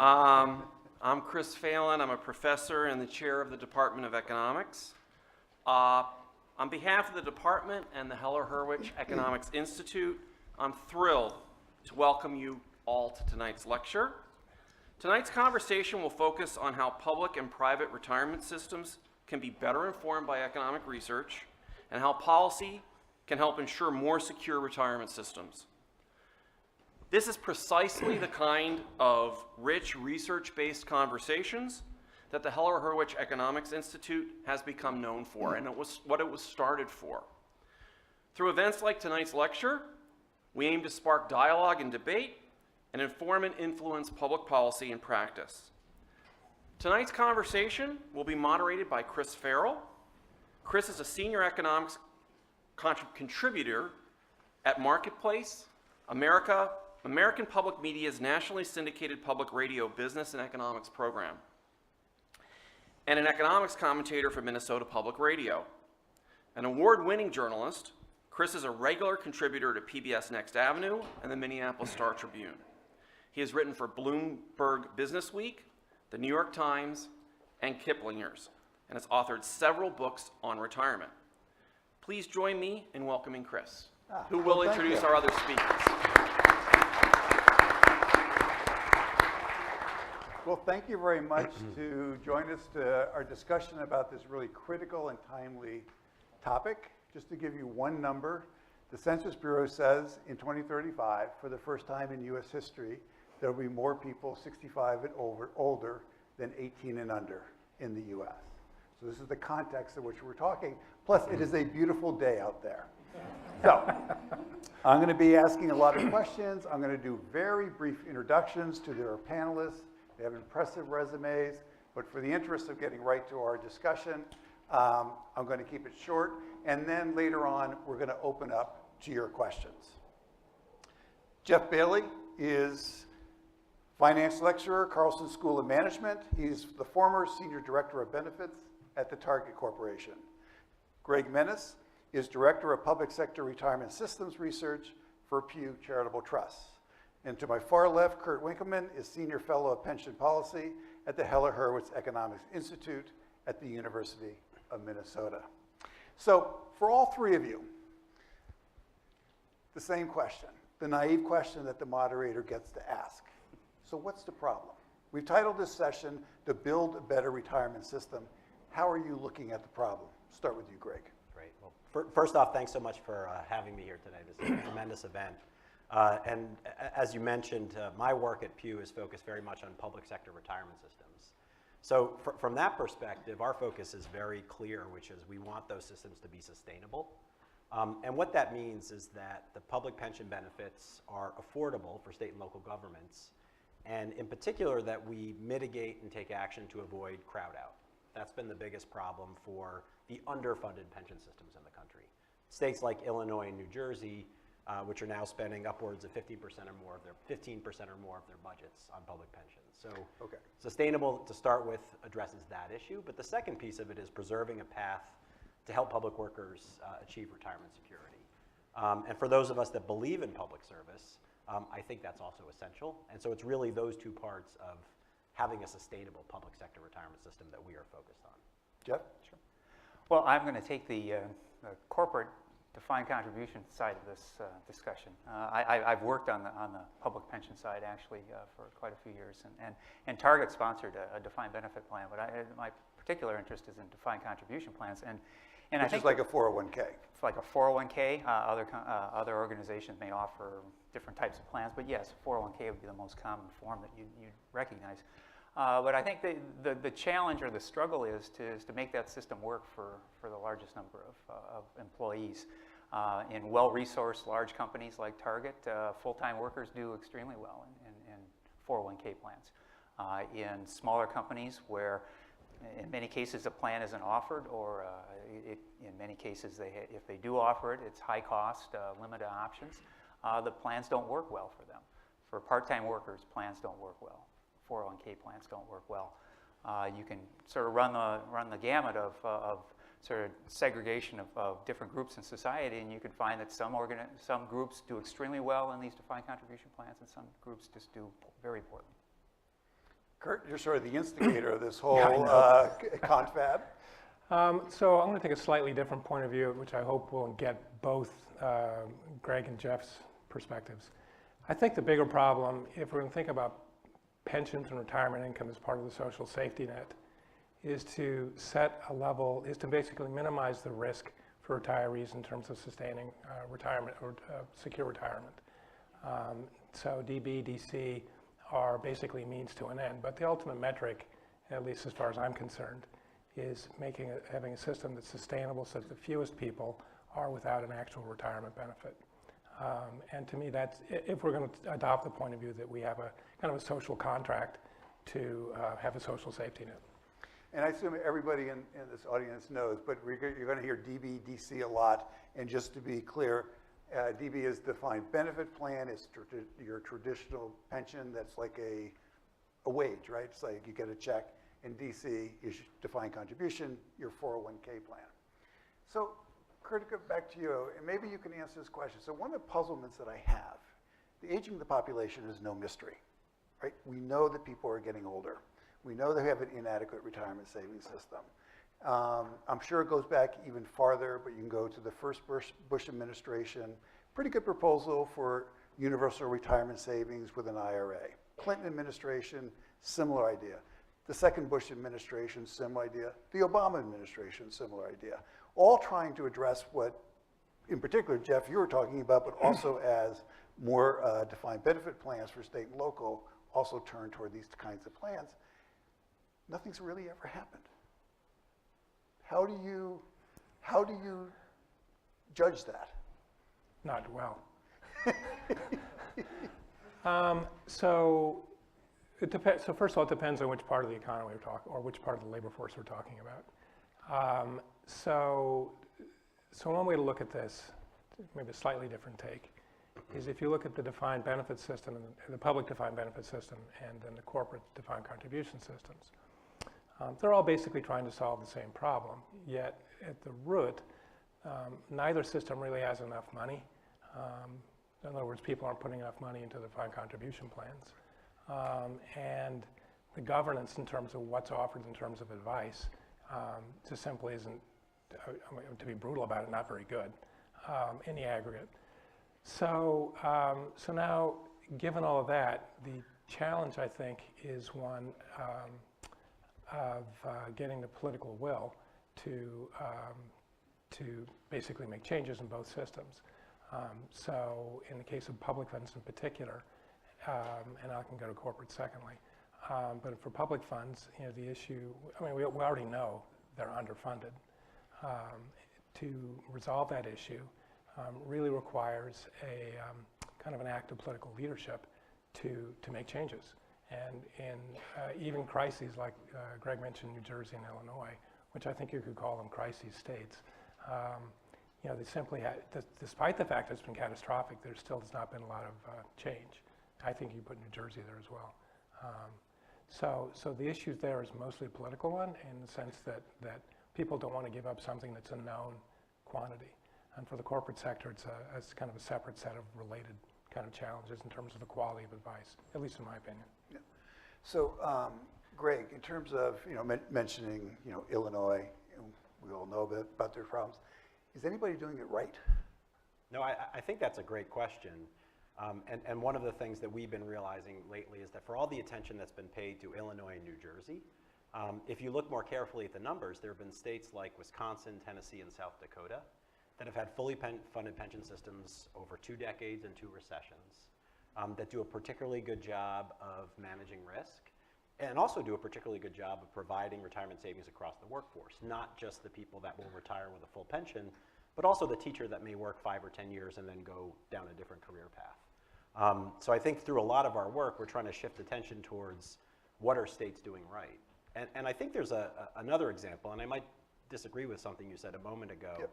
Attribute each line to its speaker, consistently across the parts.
Speaker 1: I'm Chris Phelan. I'm a professor and the chair of the Department of Economics. On behalf of the department and the Heller-Hurwicz Economic Institute, I'm thrilled to welcome you all to tonight's lecture. Tonight's conversation will focus on how public and private retirement systems can be better informed by economic research and how policy can help ensure more secure retirement systems. This is precisely the kind of rich research-based conversations that the Heller-Hurwicz Economic Institute has become known for, and it was what it was started for. Through events like tonight's lecture, we aim to spark dialogue and debate and inform and influence public policy and practice. Tonight's conversation will be moderated by Chris Farrell. Chris is a senior economics contributor at Marketplace, American Public Media's nationally syndicated public radio business and economics program, and an economics commentator for Minnesota Public Radio. An award-winning journalist, Chris is a regular contributor to PBS Next Avenue and the Minneapolis Star Tribune. He has written for Bloomberg Businessweek, the New York Times, and Kiplinger's, and has authored several books on retirement. Please join me in welcoming Chris, who will introduce our other speakers.
Speaker 2: Well, thank you very much to join us to our discussion about this really critical and timely topic. Just to give you one number, the Census Bureau says in 2035, for the first time in US history, there will be more people 65 and older than 18 and under in the US. So this is the context in which we're talking. Plus, it is a beautiful day out there. So I'm going to be asking a lot of questions. I'm going to do very brief introductions to their panelists. They have impressive resumes, but for the interest of getting right to our discussion, I'm going to keep it short. And then later on, we're going to open up to your questions. Jeff Bailey is finance lecturer, Carlson School of Management. He's the former senior director of benefits at the Target Corporation. Greg Mennis is director of public sector retirement systems research for Pew Charitable Trusts. And to my far left, Kurt Winkelmann is senior fellow of pension policy at the Heller-Hurwicz Economic Institute at the University of Minnesota. So for all three of you, the same question, the naive question that the moderator gets to ask. So what's the problem? We've titled this session, "To Build a Better Retirement System." How are you looking at the problem? Start with you, Greg.
Speaker 3: Great. Well, first off, thanks so much for having me here today. This is a tremendous event. And as you mentioned, my work at Pew is focused very much on public sector retirement systems. So from that perspective, our focus is very clear, which is we want those systems to be sustainable. And what that means is that the public pension benefits are affordable for state and local governments, and in particular that we mitigate and take action to avoid crowd out. That's been the biggest problem for the underfunded pension systems in the country. States like Illinois and New Jersey, which are now spending upwards of 15% or more of their 15% or more of their budgets on public pensions. So sustainable to start with addresses that issue, but the second piece of it is preserving a path to help public workers achieve retirement security. And for those of us that believe in public service, I think that's also essential. And so it's really those two parts of having a sustainable public sector retirement system that we are focused on.
Speaker 2: Jeff?
Speaker 4: Sure. Well, I'm going to take the corporate defined contribution side of this discussion. I've worked on the public pension side actually for quite a few years, and Target sponsored a defined benefit plan, but my particular interest is in defined contribution plans, and
Speaker 2: Which
Speaker 4: I think
Speaker 2: is like a 401k.
Speaker 4: It's like a 401k. Other organizations may offer different types of plans, but yes, 401k would be the most common form that you'd recognize. But I think the challenge or the struggle is to make that system work for the largest number of employees. In well-resourced large companies like Target, full-time workers do extremely well in 401k plans. In smaller companies where in many cases a plan isn't offered, or in many cases if they do offer it, it's high cost, limited options, the plans don't work well for them. For part-time workers, plans don't work well. 401k plans don't work well. You can sort of run the gamut of sort of segregation of different groups in society, and you can find that some groups do extremely well in these defined contribution plans, and some groups just do very poorly.
Speaker 2: Kurt, you're sort of the instigator of this whole confab.
Speaker 5: So I'm going to take a slightly different point of view, which I hope will get both Greg and Jeff's perspectives. I think the bigger problem, if we're going to think about pensions and retirement income as part of the social safety net, is to set a level, is to basically minimize the risk for retirees in terms of sustaining retirement or secure retirement. So DB, DC are basically means to an end, but the ultimate metric, at least as far as I'm concerned, is having a system that's sustainable so that the fewest people are without an actual retirement benefit. And to me, that's, if we're going to adopt the point of view that we have a kind of a social contract to have a social safety net.
Speaker 2: And I assume everybody in this audience knows, but you're going to hear DB, DC a lot. And just to be clear, DB is defined benefit plan. It's your traditional pension that's like a wage, right? It's like you get a check. And DC is defined contribution, your 401k plan. So, Kurt, go back to you, and maybe you can answer this question. So one of the puzzlements that I have, the aging of the population is no mystery, right? We know that people are getting older. We know they have an inadequate retirement savings system. I'm sure it goes back even farther, but you can go to the first Bush administration. Pretty good proposal for universal retirement savings with an IRA. Clinton administration, similar idea. The second Bush administration, similar idea. The Obama administration, similar idea. All trying to address what, in particular, Jeff, you were talking about, but also as more defined benefit plans for state and local also turn toward these kinds of plans. Nothing's really ever happened. How do you judge that?
Speaker 5: Not well. So it depends. So first of all, it depends on which part of the economy we're talking, or which part of the labor force we're talking about. So one way to look at this, maybe a slightly different take, is if you look at the defined benefit system, and the public defined benefit system, and then the corporate defined contribution systems. They're all basically trying to solve the same problem, yet at the root, neither system really has enough money. In other words, people aren't putting enough money into the defined contribution plans. And the governance in terms of what's offered in terms of advice just simply isn't, to be brutal about it, not very good in the aggregate. So now, given all of that, the challenge, I think, is one of getting the political will to basically make changes in both systems. So in the case of public funds in particular, and I can go to corporate secondly, but for public funds, you know, the issue, I mean, we already know they're underfunded. To resolve that issue really requires a kind of an act of political leadership to make changes. And in even crises like Greg mentioned, New Jersey and Illinois, which I think you could call them crisis states, you know, they simply had, despite the fact that it's been catastrophic, there still has not been a lot of change. I think you put New Jersey there as well. So the issue there is mostly a political one in the sense that people don't want to give up something that's a known quantity. And for the corporate sector, it's kind of a separate set of related kind of challenges in terms of the quality of advice, at least in my opinion.
Speaker 2: Yeah. So, Greg, in terms of, you know, mentioning, you know, Illinois, we all know about their problems. Is anybody doing it right?
Speaker 3: No, I think that's a great question. And one of the things that we've been realizing lately is that for all the attention that's been paid to Illinois and New Jersey, if you look more carefully at the numbers, there have been states like Wisconsin, Tennessee, and South Dakota that have had fully funded pension systems over 2 decades and 2 recessions, that do a particularly good job of managing risk, and also do a particularly good job of providing retirement savings across the workforce, not just the people that will retire with a full pension, but also the teacher that may work 5 or 10 years and then go down a different career path. So I think through a lot of our work, we're trying to shift attention towards what are states doing right. And I think there's another example, and I might disagree with something you said a moment ago.
Speaker 2: Yep.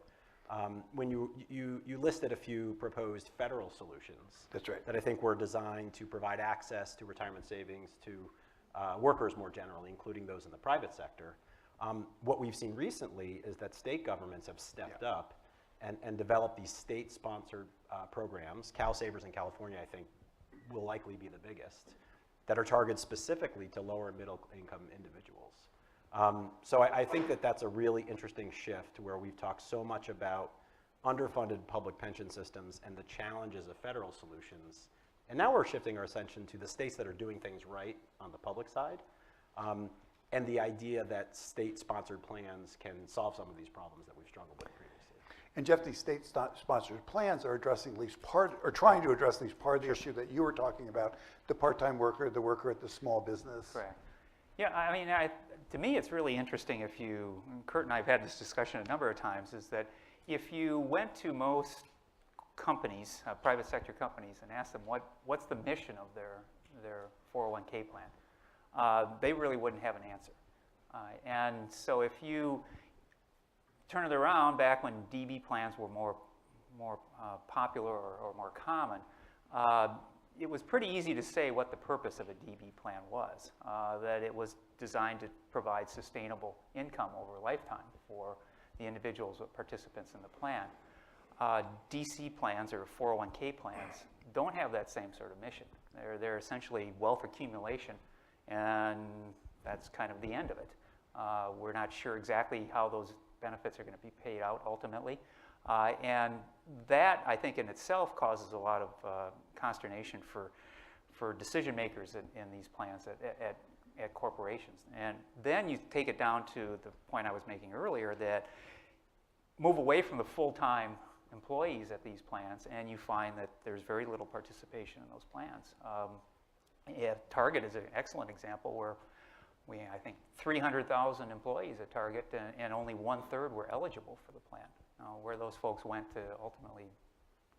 Speaker 3: When you listed a few proposed federal solutions.
Speaker 2: That's right.
Speaker 3: That I think were designed to provide access to retirement savings to workers more generally, including those in the private sector. What we've seen recently is that state governments have stepped up and developed these state-sponsored programs. CalSavers in California, I think, will likely be the biggest, that are targeted specifically to lower and middle income individuals. So I think that that's a really interesting shift where we've talked so much about underfunded public pension systems and the challenges of federal solutions. And now we're shifting our attention to the states that are doing things right on the public side, and the idea that state-sponsored plans can solve some of these problems that we've struggled with previously.
Speaker 2: And Jeff, these state-sponsored plans are addressing at least part, or trying to address at least part of the issue that you were talking about, the part-time worker, the worker at the small business.
Speaker 4: Correct. Yeah, I mean, to me, it's really interesting if you, Kurt and I have had this discussion a number of times, is that if you went to most companies, private sector companies, and asked them what's the mission of their 401k plan, they really wouldn't have an answer. And so if you turn it around back when DB plans were more popular or more common, it was pretty easy to say what the purpose of a DB plan was, that it was designed to provide sustainable income over a lifetime for the individuals or participants in the plan. DC plans or 401k plans don't have that same sort of mission. They're essentially wealth accumulation, and that's kind of the end of it. We're not sure exactly how those benefits are going to be paid out ultimately. And that, I think, in itself causes a lot of consternation for decision makers in these plans at corporations. And then you take it down to the point I was making earlier, that move away from the full-time employees at these plans, and you find that there's very little participation in those plans. Target is an excellent example where I think 300,000 employees at Target, and only 1/3 were eligible for the plan. Where those folks went to ultimately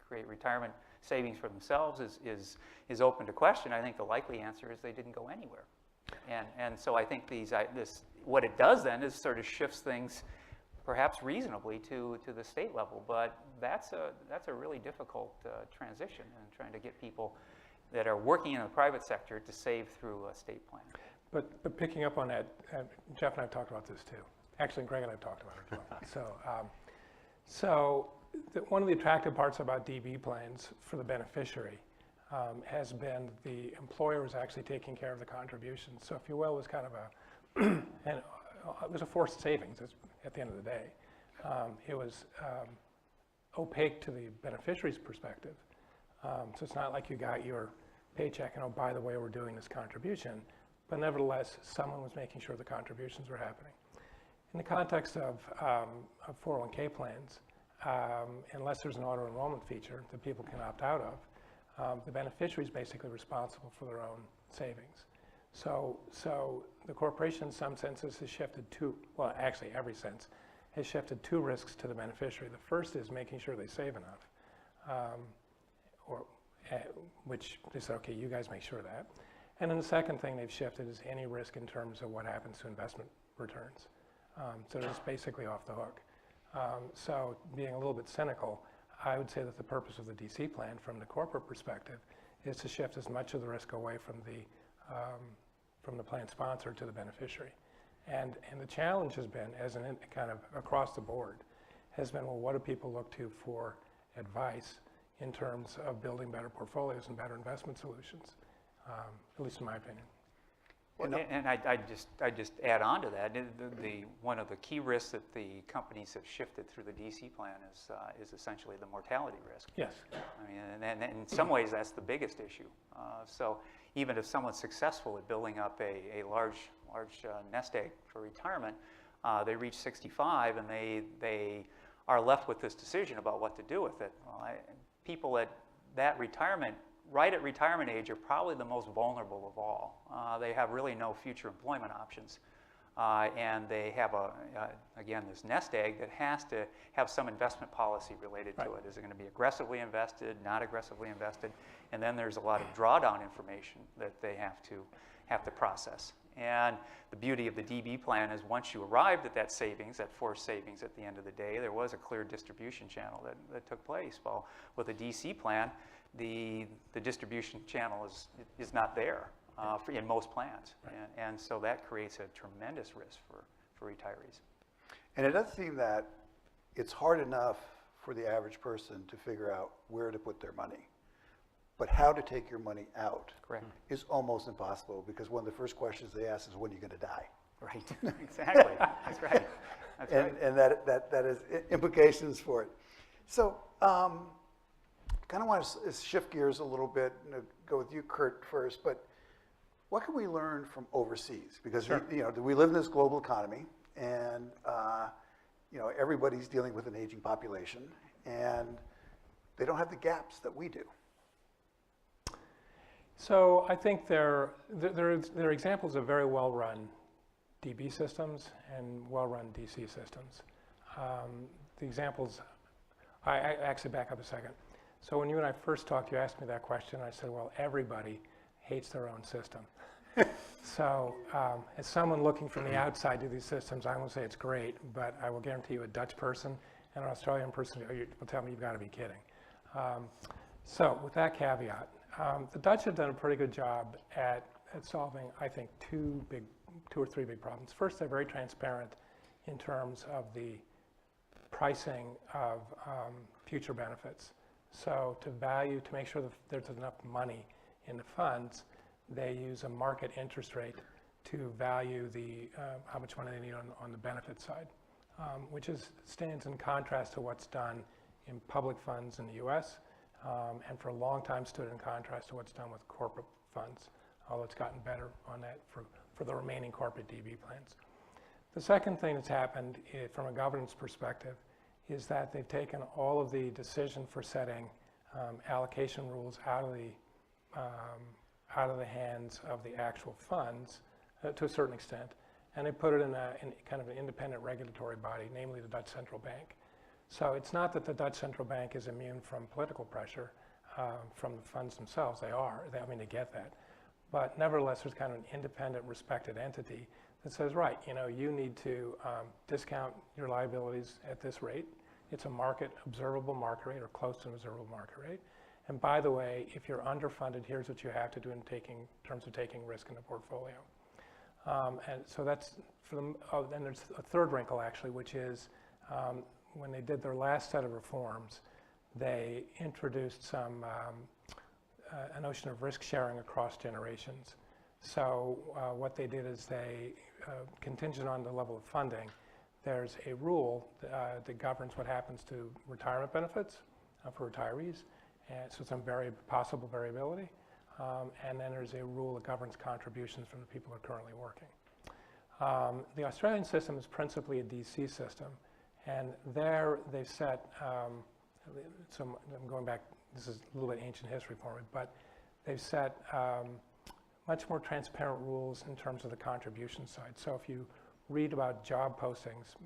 Speaker 4: create retirement savings for themselves is open to question. I think the likely answer is they didn't go anywhere. And so I think what it does then is sort of shifts things perhaps reasonably to the state level, but that's a really difficult transition in trying to get people that are working in the private sector to save through a state plan.
Speaker 5: But picking up on that, Jeff and I have talked about this too. Actually, Greg and I have talked about it as well. So one of the attractive parts about DB plans for the beneficiary has been the employer was actually taking care of the contributions. So if you will, it was kind of it was a forced savings at the end of the day. It was opaque to the beneficiary's perspective. So it's not like you got your paycheck and, oh, by the way, we're doing this contribution. But nevertheless, someone was making sure the contributions were happening. In the context of 401k plans, unless there's an auto-enrollment feature that people can opt out of, the beneficiary is basically responsible for their own savings. So the corporation, in some senses, has shifted well, actually every sense, has shifted two risks to the beneficiary. The first is making sure they save enough, which they said, okay, you guys make sure of that. And then the second thing they've shifted is any risk in terms of what happens to investment returns. So it's basically off the hook. So being a little bit cynical, I would say that the purpose of the DC plan from the corporate perspective is to shift as much of the risk away from the plan sponsor to the beneficiary. And the challenge has been, kind of across the board, has been, well, what do people look to for advice in terms of building better portfolios and better investment solutions, at least in my opinion.
Speaker 4: Well, and I just add on to that. One of the key risks that the companies have shifted through the DC plan is essentially the mortality risk.
Speaker 5: Yes.
Speaker 4: I mean, and in some ways that's the biggest issue. So even if someone's successful at building up a large nest egg for retirement, they reach 65 and they are left with this decision about what to do with it. Well, people at that retirement age are probably the most vulnerable of all. They have really no future employment options. And they have, again, this nest egg that has to have some investment policy related to it. Is it going to be aggressively invested, not aggressively invested? And then there's a lot of drawdown information that they have to process. And the beauty of the DB plan is once you arrived at that savings, that forced savings at the end of the day, there was a clear distribution channel that took place. Well, with a DC plan, the distribution channel is not there in most plans. Right. And so that creates a tremendous risk for retirees.
Speaker 2: And it does seem that it's hard enough for the average person to figure out where to put their money. but how to take your money out
Speaker 4: Correct.
Speaker 2: is almost impossible, because one of the first questions they ask is, when are you going to die?
Speaker 4: Right. Exactly. That's right. That's right.
Speaker 2: And that is implications for it. So kind of want to shift gears a little bit and go with you, Kurt, first, but what can we learn from overseas? Because we live in this global economy, and everybody's dealing with an aging population, and they don't have the gaps that we do.
Speaker 5: So I think there are examples of very well-run DB systems and well-run DC systems. The examples, I actually back up a second. So when you and I first talked, you asked me that question. I said, well, everybody hates their own system. So as someone looking from the outside to these systems, I won't say it's great, but I will guarantee you a Dutch person and an Australian person will tell me you've got to be kidding. So with that caveat, the Dutch have done a pretty good job at solving, I think, two or three big problems. First, they're very transparent in terms of the pricing of future benefits. So to make sure that there's enough money in the funds, they use a market interest rate to value how much money they need on the benefit side, which stands in contrast to what's done in public funds in the US, and for a long time stood in contrast to what's done with corporate funds, although it's gotten better on that for the remaining corporate DB plans. The second thing that's happened from a governance perspective is that they've taken all of the decision for setting allocation rules out of the hands of the actual funds to a certain extent, and they put it in kind of an independent regulatory body, namely the Dutch Central Bank. So it's not that the Dutch Central Bank is immune from political pressure from the funds themselves. They are. They get that. But nevertheless, there's kind of an independent, respected entity that says, right, you need to discount your liabilities at this rate. It's a observable market rate, or close to an observable market rate. And by the way, if you're underfunded, here's what you have to do in terms of taking risk in the portfolio. And so that's for them. Oh, then there's a third wrinkle, actually, which is when they did their last set of reforms, they introduced a notion of risk sharing across generations. So what they did is they, contingent on the level of funding, there's a rule that governs what happens to retirement benefits for retirees, and so some possible variability. And then there's a rule that governs contributions from the people who are currently working. The Australian system is principally a DC system, and there they've set, so I'm going back, this is a little bit ancient history for me, but they've set much more transparent rules in terms of the contribution side. So if you read about job postings,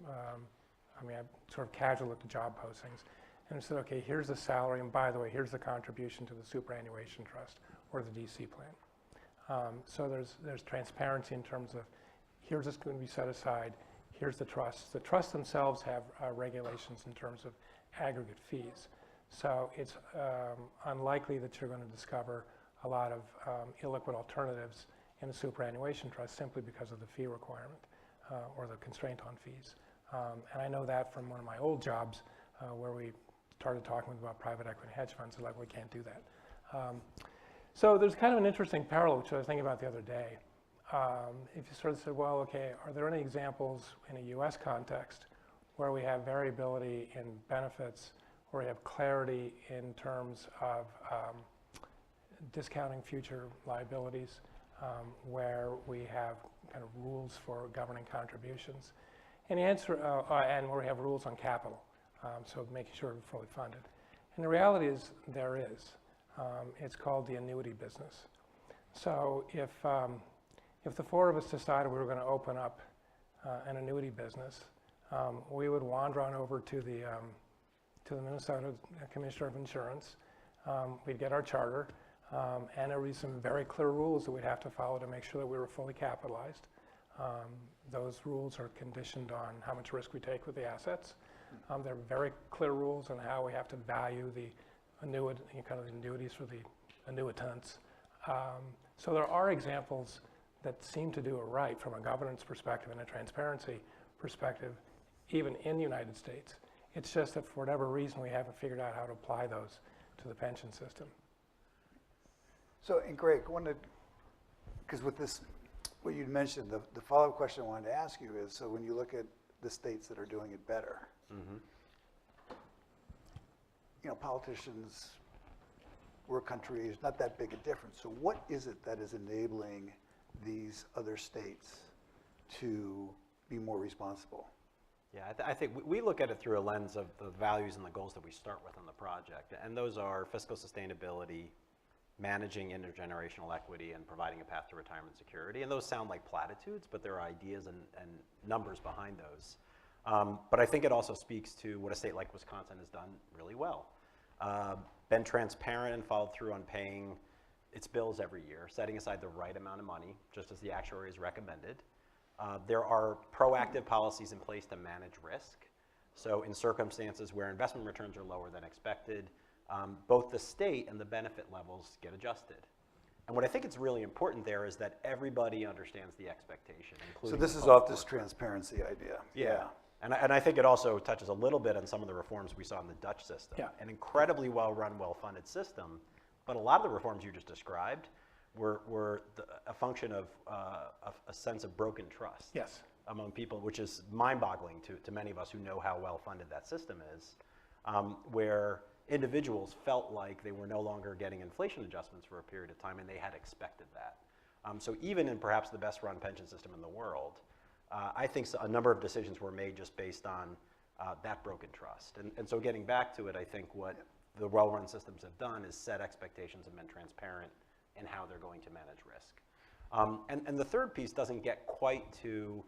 Speaker 5: I sort of casually looked at job postings, and I said, okay, here's the salary, and by the way, here's the contribution to the superannuation trust or the DC plan. So there's transparency in terms of here's what's going to be set aside, here's the trusts. The trusts themselves have regulations in terms of aggregate fees. So it's unlikely that you're going to discover a lot of illiquid alternatives in a superannuation trust simply because of the fee requirement or the constraint on fees. And I know that from one of my old jobs where we started talking about private equity hedge funds. Like, we can't do that. So there's kind of an interesting parallel, which I was thinking about the other day. If you sort of said, well, okay, are there any examples in a US context where we have variability in benefits, where we have clarity in terms of discounting future liabilities, where we have kind of rules for governing contributions? And the answer, and where we have rules on capital, so making sure we're fully funded. And the reality is there is. It's called the annuity business. So if the four of us decided we were going to open up an annuity business, we would wander on over to the Minnesota Commissioner of Insurance. We'd get our charter, and there would be some very clear rules that we'd have to follow to make sure that we were fully capitalized. Those rules are conditioned on how much risk we take with the assets. There are very clear rules on how we have to value the annuities for the annuitants. So there are examples that seem to do it right from a governance perspective and a transparency perspective, even in the United States. It's just that for whatever reason, we haven't figured out how to apply those to the pension system.
Speaker 2: So, and Greg, because with this, what you mentioned, the follow-up question I wanted to ask you is, so when you look at the states that are doing it better, you know, politicians, we're a country, it's not that big a difference. So what is it that is enabling these other states to be more responsible?
Speaker 3: Yeah, I think we look at it through a lens of the values and the goals that we start with on the project. And those are fiscal sustainability, managing intergenerational equity, and providing a path to retirement security. And those sound like platitudes, but there are ideas and numbers behind those. But I think it also speaks to what a state like Wisconsin has done really well. Been transparent and followed through on paying its bills every year, setting aside the right amount of money, just as the actuary has recommended. There are proactive policies in place to manage risk. So in circumstances where investment returns are lower than expected, both the state and the benefit levels get adjusted. And what I think is really important there is that everybody understands the expectation,
Speaker 2: So
Speaker 3: including
Speaker 2: this
Speaker 3: the
Speaker 2: is
Speaker 3: public
Speaker 2: off this
Speaker 3: worker.
Speaker 2: transparency idea.
Speaker 3: Yeah. And I think it also touches a little bit on some of the reforms we saw in the Dutch system.
Speaker 5: Yeah.
Speaker 3: An incredibly well-run, well-funded system, but a lot of the reforms you just described were a function of a sense of broken trust
Speaker 5: Yes.
Speaker 3: among people, which is mind-boggling to many of us who know how well-funded that system is, where individuals felt like they were no longer getting inflation adjustments for a period of time, and they had expected that. So even in perhaps the best-run pension system in the world, I think a number of decisions were made just based on that broken trust. And so getting back to it, I think what the well-run systems have done is set expectations and been transparent in how they're going to manage risk. And the third piece doesn't get quite to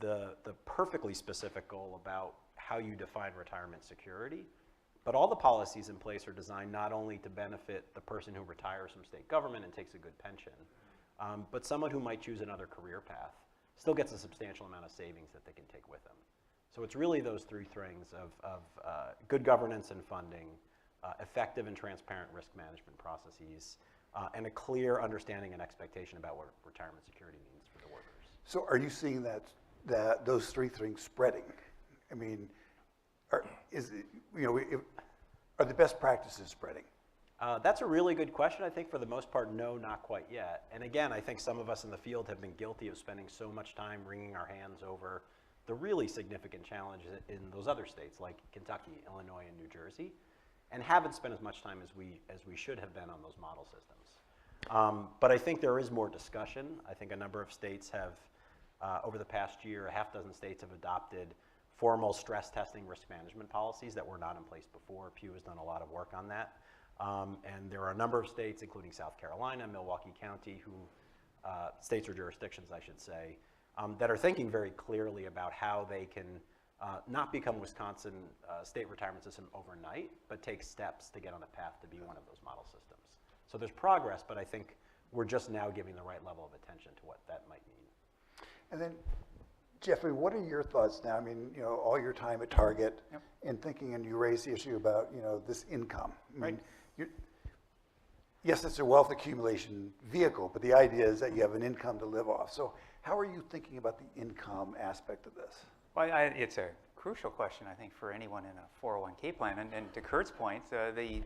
Speaker 3: the perfectly specific goal about how you define retirement security, but all the policies in place are designed not only to benefit the person who retires from state government and takes a good pension, but someone who might choose another career path still gets a substantial amount of savings that they can take with them. So it's really those three things of good governance and funding, effective and transparent risk management processes, and a clear understanding and expectation about what retirement security means for the workers.
Speaker 2: So are you seeing that those three things spreading? I mean, are the best practices spreading?
Speaker 3: That's a really good question. I think for the most part, no, not quite yet. And again, I think some of us in the field have been guilty of spending so much time wringing our hands over the really significant challenges in those other states like Kentucky, Illinois, and New Jersey, and haven't spent as much time as we should have been on those model systems. But I think there is more discussion. I think a number of states have, over the past year, a half dozen states have adopted formal stress testing risk management policies that were not in place before. Pew has done a lot of work on that. And there are a number of states, including South Carolina, Milwaukee County, states or jurisdictions, I should say, that are thinking very clearly about how they can not become Wisconsin state retirement system overnight, but take steps to get on a path to be one of those model systems. So there's progress, but I think we're just now giving the right level of attention to what that might mean.
Speaker 2: And then, Jeffrey, what are your thoughts now? I mean, all your time at Target and thinking, and you raised the issue about, this income. I mean, yes, it's a wealth accumulation vehicle, but the idea is that you have an income to live off. So how are you thinking about the income aspect of this?
Speaker 4: Well, it's a crucial question, I think, for anyone in a 401k plan. And to Kurt's point, the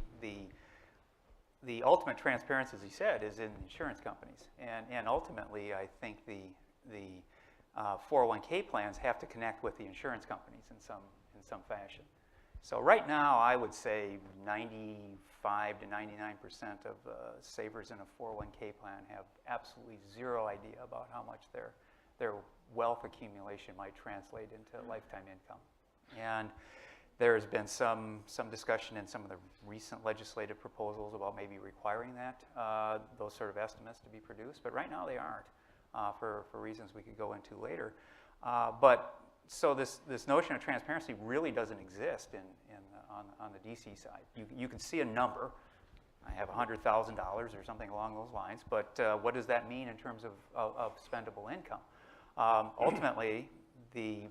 Speaker 4: ultimate transparency, as he said, is in insurance companies. And ultimately, I think the 401k plans have to connect with the insurance companies in some fashion. So right now, I would say 95 to 99% of savers in a 401k plan have absolutely zero idea about how much their wealth accumulation might translate into lifetime income. And there's been some discussion in some of the recent legislative proposals about maybe requiring that, those sort of estimates to be produced. But right now they aren't, for reasons we could go into later. So this notion of transparency really doesn't exist on the DC side. You can see a number. I have $100,000 or something along those lines, but what does that mean in terms of spendable income? Ultimately, the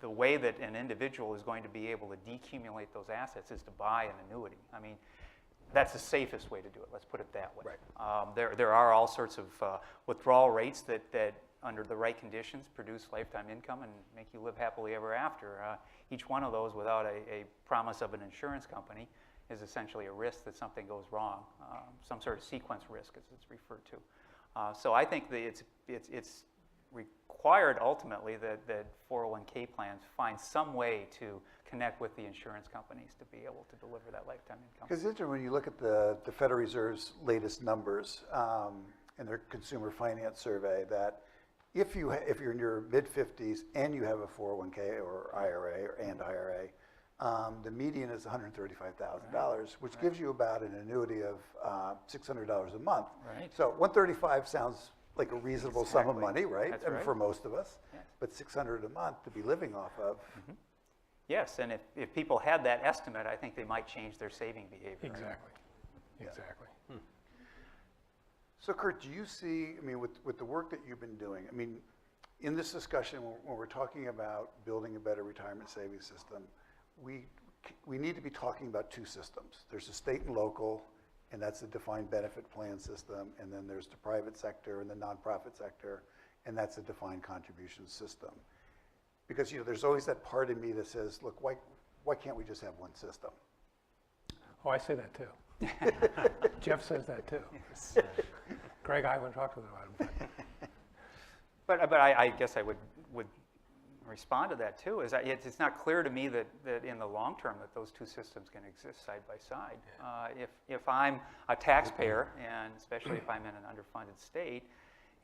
Speaker 4: way that an individual is going to be able to decumulate those assets is to buy an annuity. I mean, that's the safest way to do it. Let's put it that way. Right. There are all sorts of withdrawal rates that under the right conditions produce lifetime income and make you live happily ever after. Each one of those without a promise of an insurance company is essentially a risk that something goes wrong, some sort of sequence risk as it's referred to. So I think that it's required ultimately that 401k plans find some way to connect with the insurance companies to be able to deliver that lifetime income.
Speaker 2: Because it's interesting when you look at the Federal Reserve's latest numbers in their consumer finance survey, that if you're in your mid-50s and you have a 401k or IRA and IRA, the median is $135,000, which gives you about an annuity of $600 a month.
Speaker 4: Right.
Speaker 2: So 135 sounds like a reasonable sum of money, right?
Speaker 4: That's
Speaker 2: I mean,
Speaker 4: right.
Speaker 2: for most of us.
Speaker 4: Yes.
Speaker 2: But 600 a month to be living off of.
Speaker 4: Yes, and if people had that estimate, I think they might change their saving behavior.
Speaker 5: Exactly. Exactly.
Speaker 2: So Kurt, do you see, I mean, with the work that you've been doing, I mean, in this discussion, when we're talking about building a better retirement savings system, we need to be talking about two systems. There's the state and local, and that's the defined benefit plan system, and then there's the private sector and the nonprofit sector, and that's the defined contribution system. Because, you know, there's always that part of me that says, look, why can't we just have one system?
Speaker 5: Oh, I say that too. Jeff says that too. Greg, I haven't talked to them about it.
Speaker 4: But I guess I would respond to that too, is that it's not clear to me that in the long term that those two systems can exist side by side. If I'm a taxpayer, and especially if I'm in an underfunded state,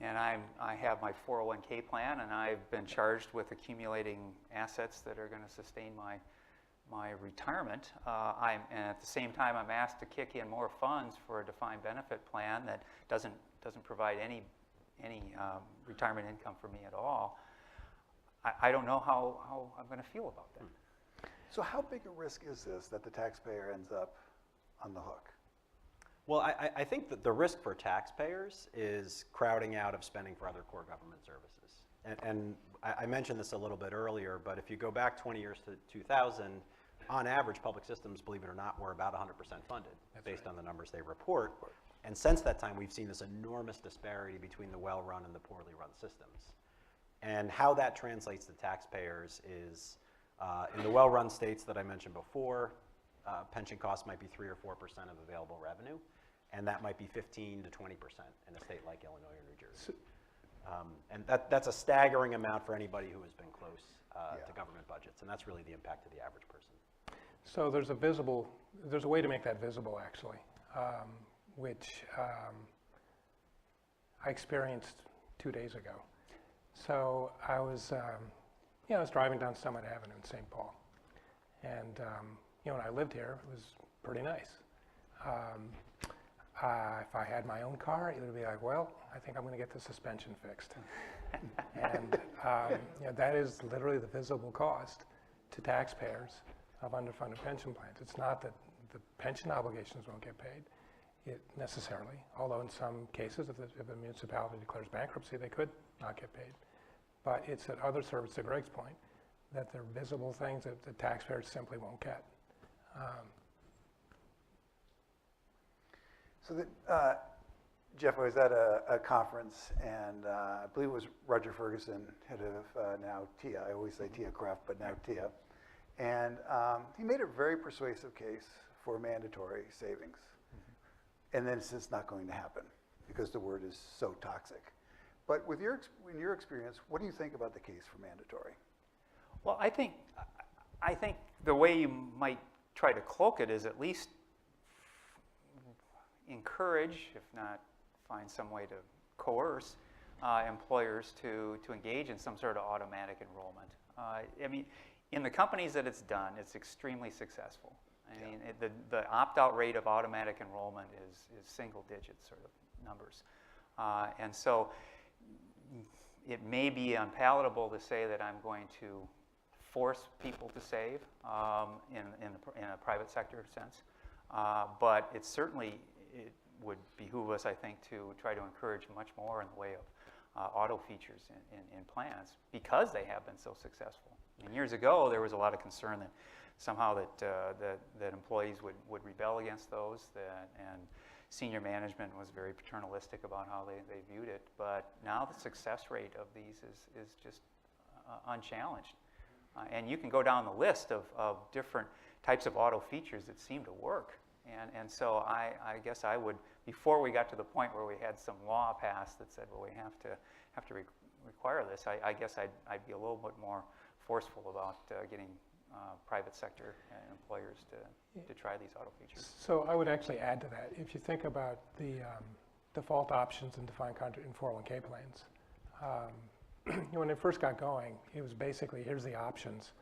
Speaker 4: and I have my 401k plan, and I've been charged with accumulating assets that are going to sustain my retirement, and at the same time I'm asked to kick in more funds for a defined benefit plan that doesn't provide any retirement income for me at all, I don't know how I'm going to feel about that.
Speaker 2: So how big a risk is this that the taxpayer ends up on the hook?
Speaker 3: Well, I think that the risk for taxpayers is crowding out of spending for other core government services. And I mentioned this a little bit earlier, but if you go back 20 years to 2000, on average, public systems, believe it or not, were about 100% funded based on the numbers they report. And since that time, we've seen this enormous disparity between the well-run and the poorly run systems. And how that translates to taxpayers is, in the well-run states that I mentioned before, pension costs might be 3 or 4% of available revenue, and that might be 15 to 20% in a state like Illinois or New Jersey. And that's a staggering amount for anybody who has been close to government budgets, and that's really the impact to the average person.
Speaker 5: So there's a way to make that visible, actually, which I experienced 2 days ago. So I was driving down Summit Avenue in St. Paul, and when I lived here, it was pretty nice. If I had my own car, it would be like, well, I think I'm going to get the suspension fixed. And that is literally the visible cost to taxpayers of underfunded pension plans. It's not that the pension obligations won't get paid necessarily, although in some cases, if a municipality declares bankruptcy, they could not get paid. But it's that other service, to Greg's point, that they're visible things that the taxpayers simply won't get.
Speaker 2: So Jeff, I was at a conference, and I believe it was Roger Ferguson, head of now TIA. I always say TIA Craft, but now TIA. And he made a very persuasive case for mandatory savings. And then it's just not going to happen because the word is so toxic. But in your experience, what do you think about the case for mandatory?
Speaker 4: Well, I think the way you might try to cloak it is at least encourage, if not find some way to coerce, employers to engage in some sort of automatic enrollment. I mean, in the companies that it's done, it's extremely successful. I mean, the opt-out rate of automatic enrollment is single-digit sort of numbers. And so it may be unpalatable to say that I'm going to force people to save in a private sector sense, but it would behoove us, I think, to try to encourage much more in the way of auto features in plans because they have been so successful. And years ago, there was a lot of concern that somehow that employees would rebel against those, and senior management was very paternalistic about how they viewed it. But now the success rate of these is just unchallenged. And you can go down the list of different types of auto features that seem to work. And so I guess I would, before we got to the point where we had some law passed that said, well, we have to require this, I guess I'd be a little bit more forceful about getting private sector employers to try these auto features.
Speaker 5: So I would actually add to that. If you think about the default options in defined contribution in 401k plans, when it first got going, it was basically, here's the options,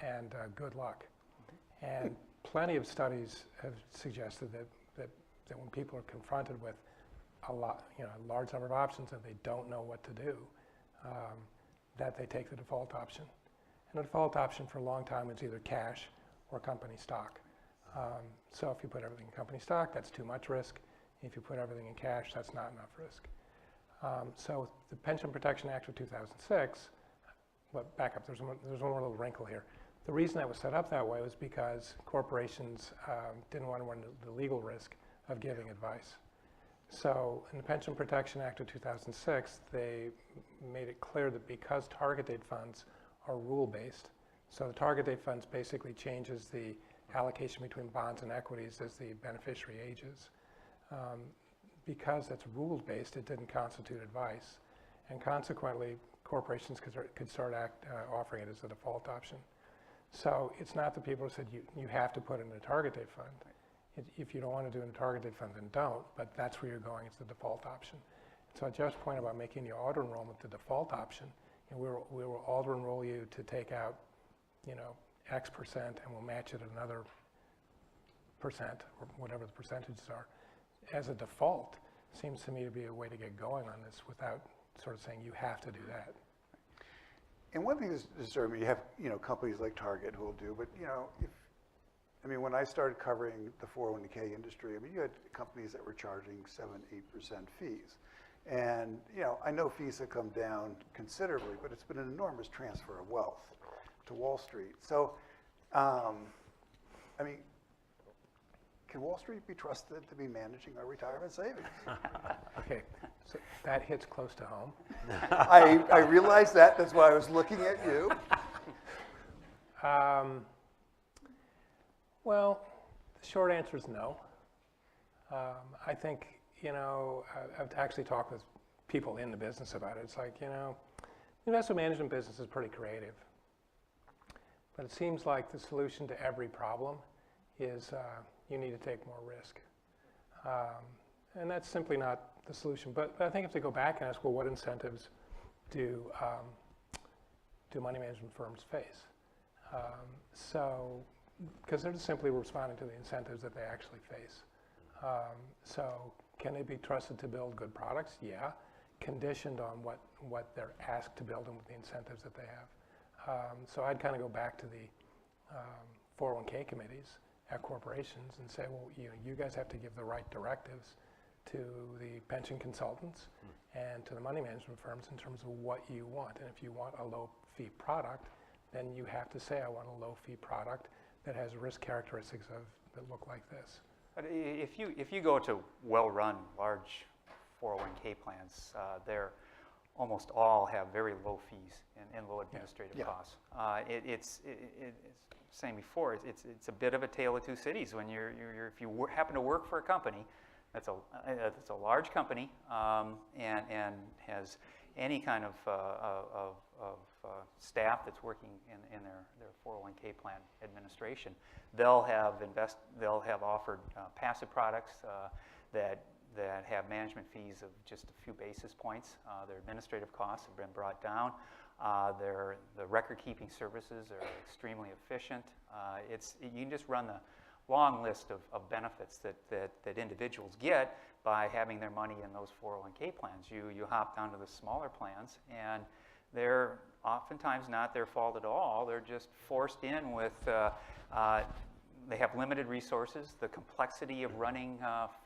Speaker 5: and good luck. And plenty of studies have suggested that when people are confronted with a large number of options and they don't know what to do, that they take the default option. And the default option for a long time was either cash or company stock. So if you put everything in company stock, that's too much risk. If you put everything in cash, that's not enough risk. So the Pension Protection Act of 2006, back up, there's one more little wrinkle here. The reason that was set up that way was because corporations didn't want to run the legal risk of giving advice. So in the Pension Protection Act of 2006, they made it clear that because target date funds are rule-based, so the target date funds basically changes the allocation between bonds and equities as the beneficiary ages. Because it's rules-based, it didn't constitute advice, and consequently, corporations could start offering it as a default option. So it's not that people said you have to put it in a target date fund. If you don't want to do it in a target date fund, then don't, but that's where you're going, it's the default option. So Jeff's point about making the auto-enrollment the default option, we will auto-enroll you to take out, X percent, and we'll match it at another percent, or whatever the percentages are. As a default, seems to me to be a way to get going on this without sort of saying you have to do that.
Speaker 2: And one thing that's disturbing, you have companies like Target who will do, but when I started covering the 401k industry, you had companies that were charging 7-8% fees. And I know fees have come down considerably, but it's been an enormous transfer of wealth to Wall Street. So, can Wall Street be trusted to be managing our retirement savings?
Speaker 5: Okay, so that hits close to home.
Speaker 2: I realize that. That's why I was looking at you.
Speaker 5: Well, the short answer is no. I think, I've actually talked with people in the business about it. It's like, the investment management business is pretty creative. But it seems like the solution to every problem is you need to take more risk. And that's simply not the solution. But I think if they go back and ask, well, what incentives do money management firms face? Because they're just simply responding to the incentives that they actually face. So can they be trusted to build good products? Yeah, conditioned on what they're asked to build and with the incentives that they have. So I'd kind of go back to the 401k committees at corporations and say, well, you guys have to give the right directives to the pension consultants and to the money management firms in terms of what you want. And if you want a low-fee product, then you have to say, I want a low-fee product that has risk characteristics that look like this.
Speaker 4: But if you go to well-run large 401k plans, they're almost all have very low fees and low administrative costs. It's saying before, it's a bit of a tale of two cities. When if you happen to work for a company that's a large company and has any kind of staff that's working in their 401k plan administration, they'll have offered passive products that have management fees of just a few basis points. Their administrative costs have been brought down. The record-keeping services are extremely efficient. You can just run the long list of benefits that individuals get by having their money in those 401k plans. You hop down to the smaller plans, and they're oftentimes not their fault at all. They're just forced in with, they have limited resources. The complexity of running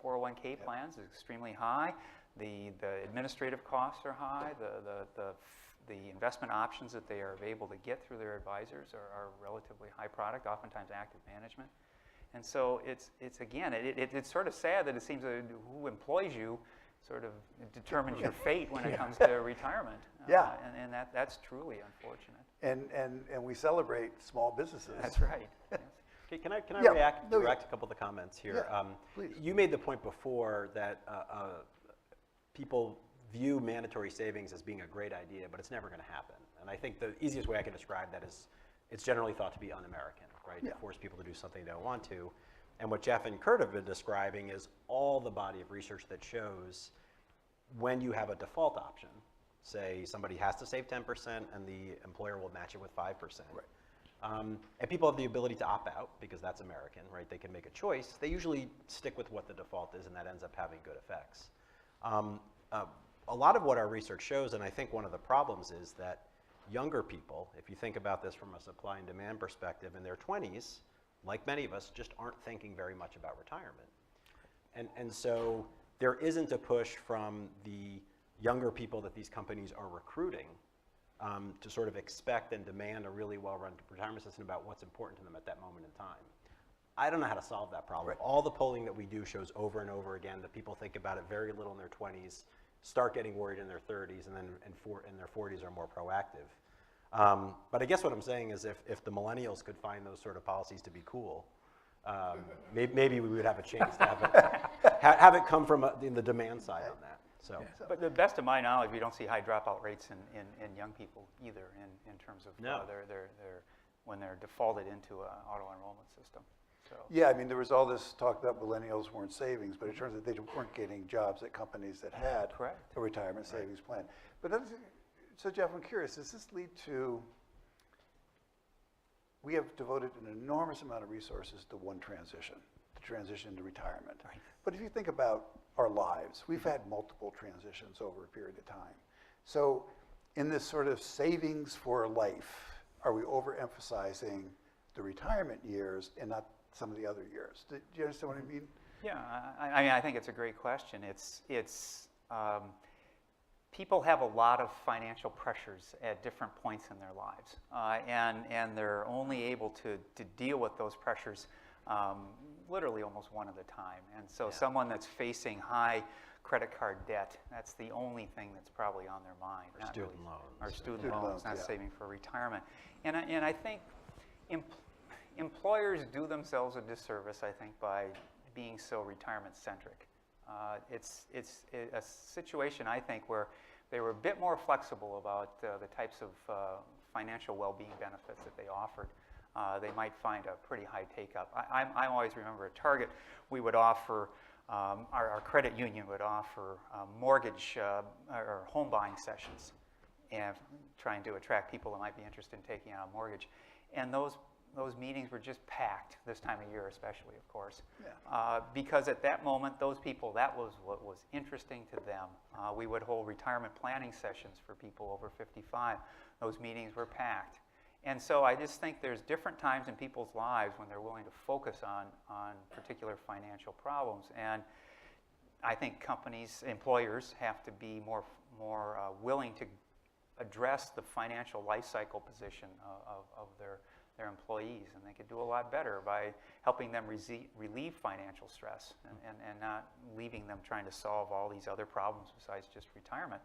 Speaker 4: 401k plans is extremely high. The administrative costs are high. The investment options that they are able to get through their advisors are relatively high product, oftentimes active management. And so it's sort of sad that it seems that who employs you sort of determines your fate when it comes to retirement. And that's truly unfortunate.
Speaker 2: And we celebrate small businesses.
Speaker 4: That's right. Yes.
Speaker 3: Okay, can I
Speaker 2: Yeah,
Speaker 3: react
Speaker 2: no,
Speaker 3: direct a couple of the comments here?
Speaker 2: Yeah, please.
Speaker 3: You made the point before that people view mandatory savings as being a great idea, but it's never going to happen. And I think the easiest way I can describe that is it's generally thought to be un-American, right?
Speaker 2: Yeah.
Speaker 3: To force people to do something they don't want to. And what Jeff and Kurt have been describing is all the body of research that shows when you have a default option, say somebody has to save 10% and the employer will match it with 5%.
Speaker 2: Right.
Speaker 3: And people have the ability to opt out because that's American, right? They can make a choice. They usually stick with what the default is, and that ends up having good effects. A lot of what our research shows, and I think one of the problems is that younger people, if you think about this from a supply and demand perspective, in their 20s, like many of us, just aren't thinking very much about retirement. And so there isn't a push from the younger people that these companies are recruiting to sort of expect and demand a really well-run retirement system about what's important to them at that moment in time. I don't know how to solve that problem.
Speaker 2: Right.
Speaker 3: All the polling that we do shows over and over again that people think about it very little in their 20s, start getting worried in their 30s, and then in their 40s are more proactive. But I guess what I'm saying is if the millennials could find those sort of policies to be cool, maybe we would have a chance to have it come from the demand side on that. So.
Speaker 4: But the best of my knowledge, we don't see high dropout rates in young people either in terms of
Speaker 3: No.
Speaker 4: when they're defaulted into an auto enrollment system. So.
Speaker 2: Yeah, I mean, there was all this talk that millennials weren't savings, but it turns out they weren't getting jobs at companies that had
Speaker 4: Correct.
Speaker 2: a retirement savings plan. But so Jeff, I'm curious, does this lead to, we have devoted an enormous amount of resources to one transition, the transition to retirement.
Speaker 4: Right.
Speaker 2: But if you think about our lives, we've had multiple transitions over a period of time. So in this sort of savings for life, are we overemphasizing the retirement years and not some of the other years? Do you understand what I mean?
Speaker 4: Yeah, I mean, I think it's a great question. People have a lot of financial pressures at different points in their lives, and they're only able to deal with those pressures literally almost one at a time. And so someone that's facing high credit card debt, that's the only thing that's probably on their mind.
Speaker 3: Or student loans.
Speaker 4: Or student
Speaker 2: Student
Speaker 4: loans,
Speaker 2: loans,
Speaker 4: not
Speaker 2: yeah.
Speaker 4: saving for retirement. And I think employers do themselves a disservice, I think, by being so retirement-centric. It's a situation, I think, where they were a bit more flexible about the types of financial well-being benefits that they offered. They might find a pretty high take-up. I always remember at Target, we would offer, our credit union would offer mortgage or home buying sessions, and trying to attract people that might be interested in taking out a mortgage. And those meetings were just packed this time of year, especially, of course, because at that moment, those people, that was what was interesting to them. We would hold retirement planning sessions for people over 55. Those meetings were packed. And so I just think there's different times in people's lives when they're willing to focus on particular financial problems. And I think employers have to be more willing to address the financial life cycle position of their employees, and they could do a lot better by helping them relieve financial stress and not leaving them trying to solve all these other problems besides just retirement.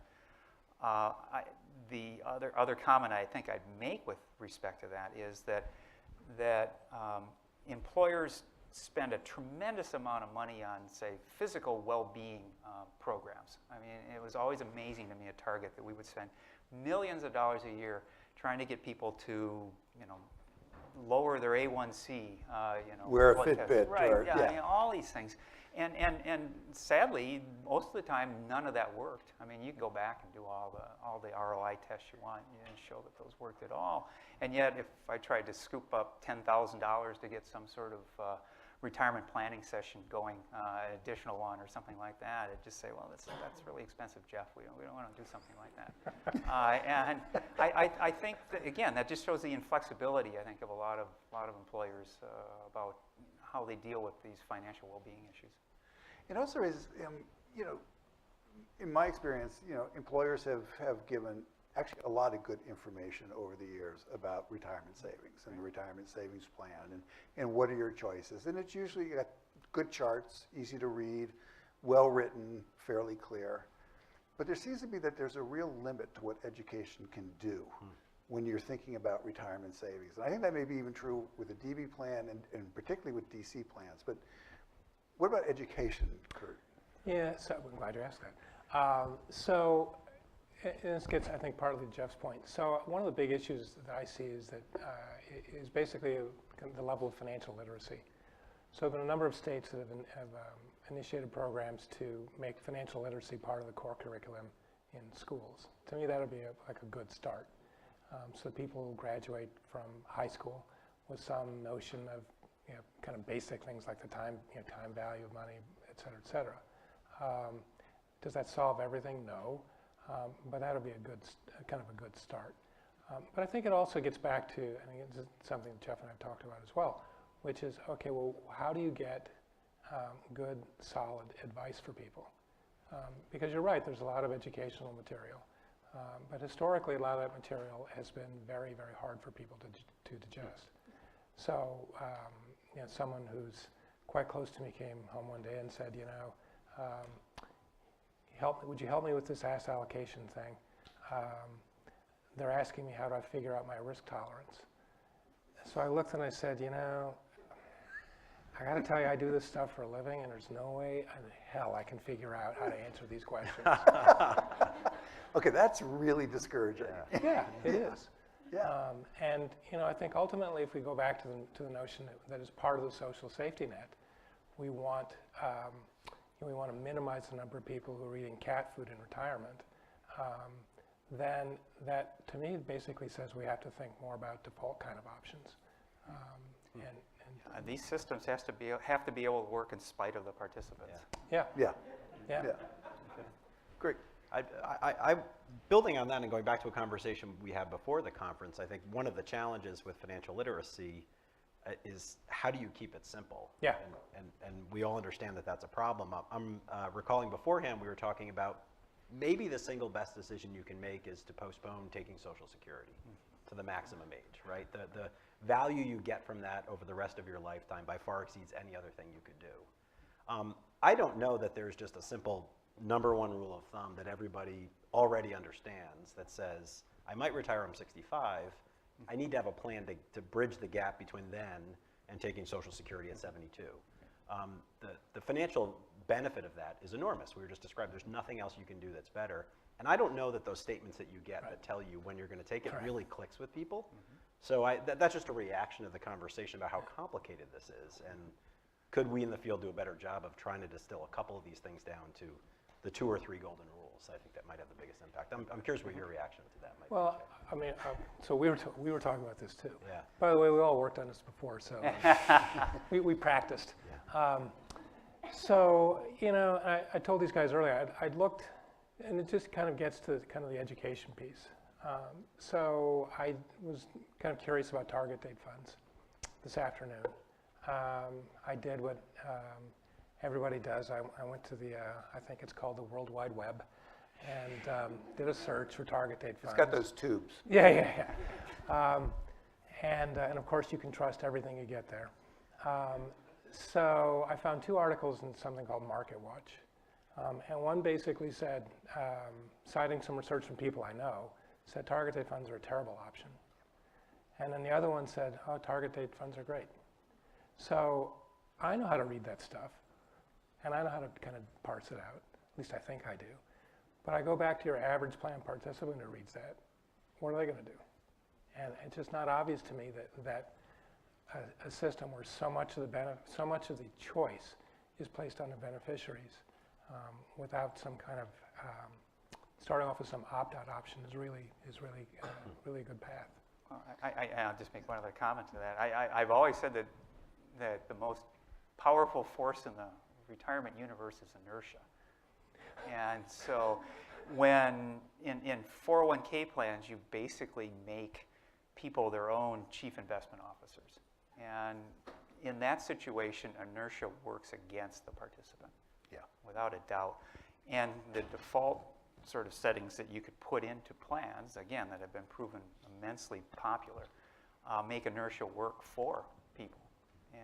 Speaker 4: The other comment I think I'd make with respect to that is that employers spend a tremendous amount of money on, say, physical well-being programs. I mean, it was always amazing to me at Target that we would spend millions of dollars a year trying to get people to, lower their A1C,
Speaker 2: Wear a
Speaker 4: blood
Speaker 2: Fitbit,
Speaker 4: tests. Right,
Speaker 2: or-
Speaker 4: yeah,
Speaker 2: yeah.
Speaker 4: I mean, all these things. And sadly, most of the time, none of that worked. I mean, you can go back and do all the ROI tests you want and show that those worked at all. And yet, if I tried to scoop up $10,000 to get some sort of retirement planning session going, an additional one or something like that, I'd just say, well, that's really expensive, Jeff. We don't want to do something like that. And I think that, again, that just shows the inflexibility, I think, of a lot of employers about how they deal with these financial well-being issues.
Speaker 2: It also raises, in my experience, employers have given actually a lot of good information over the years about retirement savings and the retirement savings plan and what are your choices. And it's usually got good charts, easy to read, well written, fairly clear. But there seems to be that there's a real limit to what education can do when you're thinking about retirement savings. And I think that may be even true with the DB plan and particularly with DC plans. But what about education, Kurt?
Speaker 5: Yeah, so I'm glad you asked that. So and this gets, I think, partly to Jeff's point. So one of the big issues that I see is that is basically the level of financial literacy. So there have been a number of states that have initiated programs to make financial literacy part of the core curriculum in schools. To me, that would be like a good start. So people who graduate from high school with some notion of kind of basic things like the time value of money, et cetera, does that solve everything? No, but that'll be kind of a good start. But I think it also gets back to, and it's something Jeff and I have talked about as well, which is, okay, well, how do you get good, solid advice for people? Because you're right, there's a lot of educational material. But historically, a lot of that material has been very, very hard for people to digest. So, someone who's quite close to me came home one day and said, would you help me with this asset allocation thing? They're asking me how do I figure out my risk tolerance. So I looked and I said, I got to tell you, I do this stuff for a living, and there's no way in hell I can figure out how to answer these questions.
Speaker 2: Okay, that's really discouraging.
Speaker 5: Yeah, it is.
Speaker 2: Yeah.
Speaker 5: And I think ultimately, if we go back to the notion that is part of the social safety net, we want to minimize the number of people who are eating cat food in retirement. Then that, to me, basically says we have to think more about default kind of options.
Speaker 4: These systems have to be able to work in spite of the participants.
Speaker 5: Yeah.
Speaker 2: Great.
Speaker 3: I building on that and going back to a conversation we had before the conference, I think one of the challenges with financial literacy is how do you keep it simple?
Speaker 5: Yeah.
Speaker 3: And we all understand that that's a problem. I'm recalling beforehand we were talking about maybe the single best decision you can make is to postpone taking Social Security to the maximum age, right? The value you get from that over the rest of your lifetime by far exceeds any other thing you could do. I don't know that there's just a simple number one rule of thumb that everybody already understands that says, I might retire I'm 65, I need to have a plan to bridge the gap between then and taking Social Security at 72. The financial benefit of that is enormous. We were just describing there's nothing else you can do that's better. And I don't know that those statements that you get that tell you when you're going to take it really clicks with people. So that's just a reaction to the conversation about how complicated this is. And could we in the field do a better job of trying to distill a couple of these things down to the 2 or 3 golden rules? I think that might have the biggest impact. I'm curious what your reaction to that might be.
Speaker 5: Well, I mean, so we were talking about this too.
Speaker 3: Yeah.
Speaker 5: By the way, we all worked on this before, so we practiced.
Speaker 3: Yeah.
Speaker 5: So I told these guys earlier, I'd looked, and it just kind of gets to kind of the education piece. So I was kind of curious about target date funds this afternoon. I did what everybody does. I went to the, I think it's called the World Wide Web, and did a search for target date funds.
Speaker 2: It's got those tubes.
Speaker 5: Yeah. And of course, you can trust everything you get there. So I found 2 articles in something called Market Watch. And one basically said, citing some research from people I know, said target date funds are a terrible option. And then the other one said, oh, target date funds are great. So I know how to read that stuff, and I know how to kind of parse it out. At least I think I do. But I go back to your average plan participant who reads that. What are they going to do? And it's just not obvious to me that a system where so much of the choice is placed on the beneficiaries without some kind of starting off with some opt-out option is really a good path.
Speaker 4: I'll just make one other comment to that. I've always said that the most powerful force in the retirement universe is inertia. And so when in 401k plans, you basically make people their own chief investment officers. And in that situation, inertia works against the participant, without a doubt. And the default sort of settings that you could put into plans, again, that have been proven immensely popular, make inertia work for people.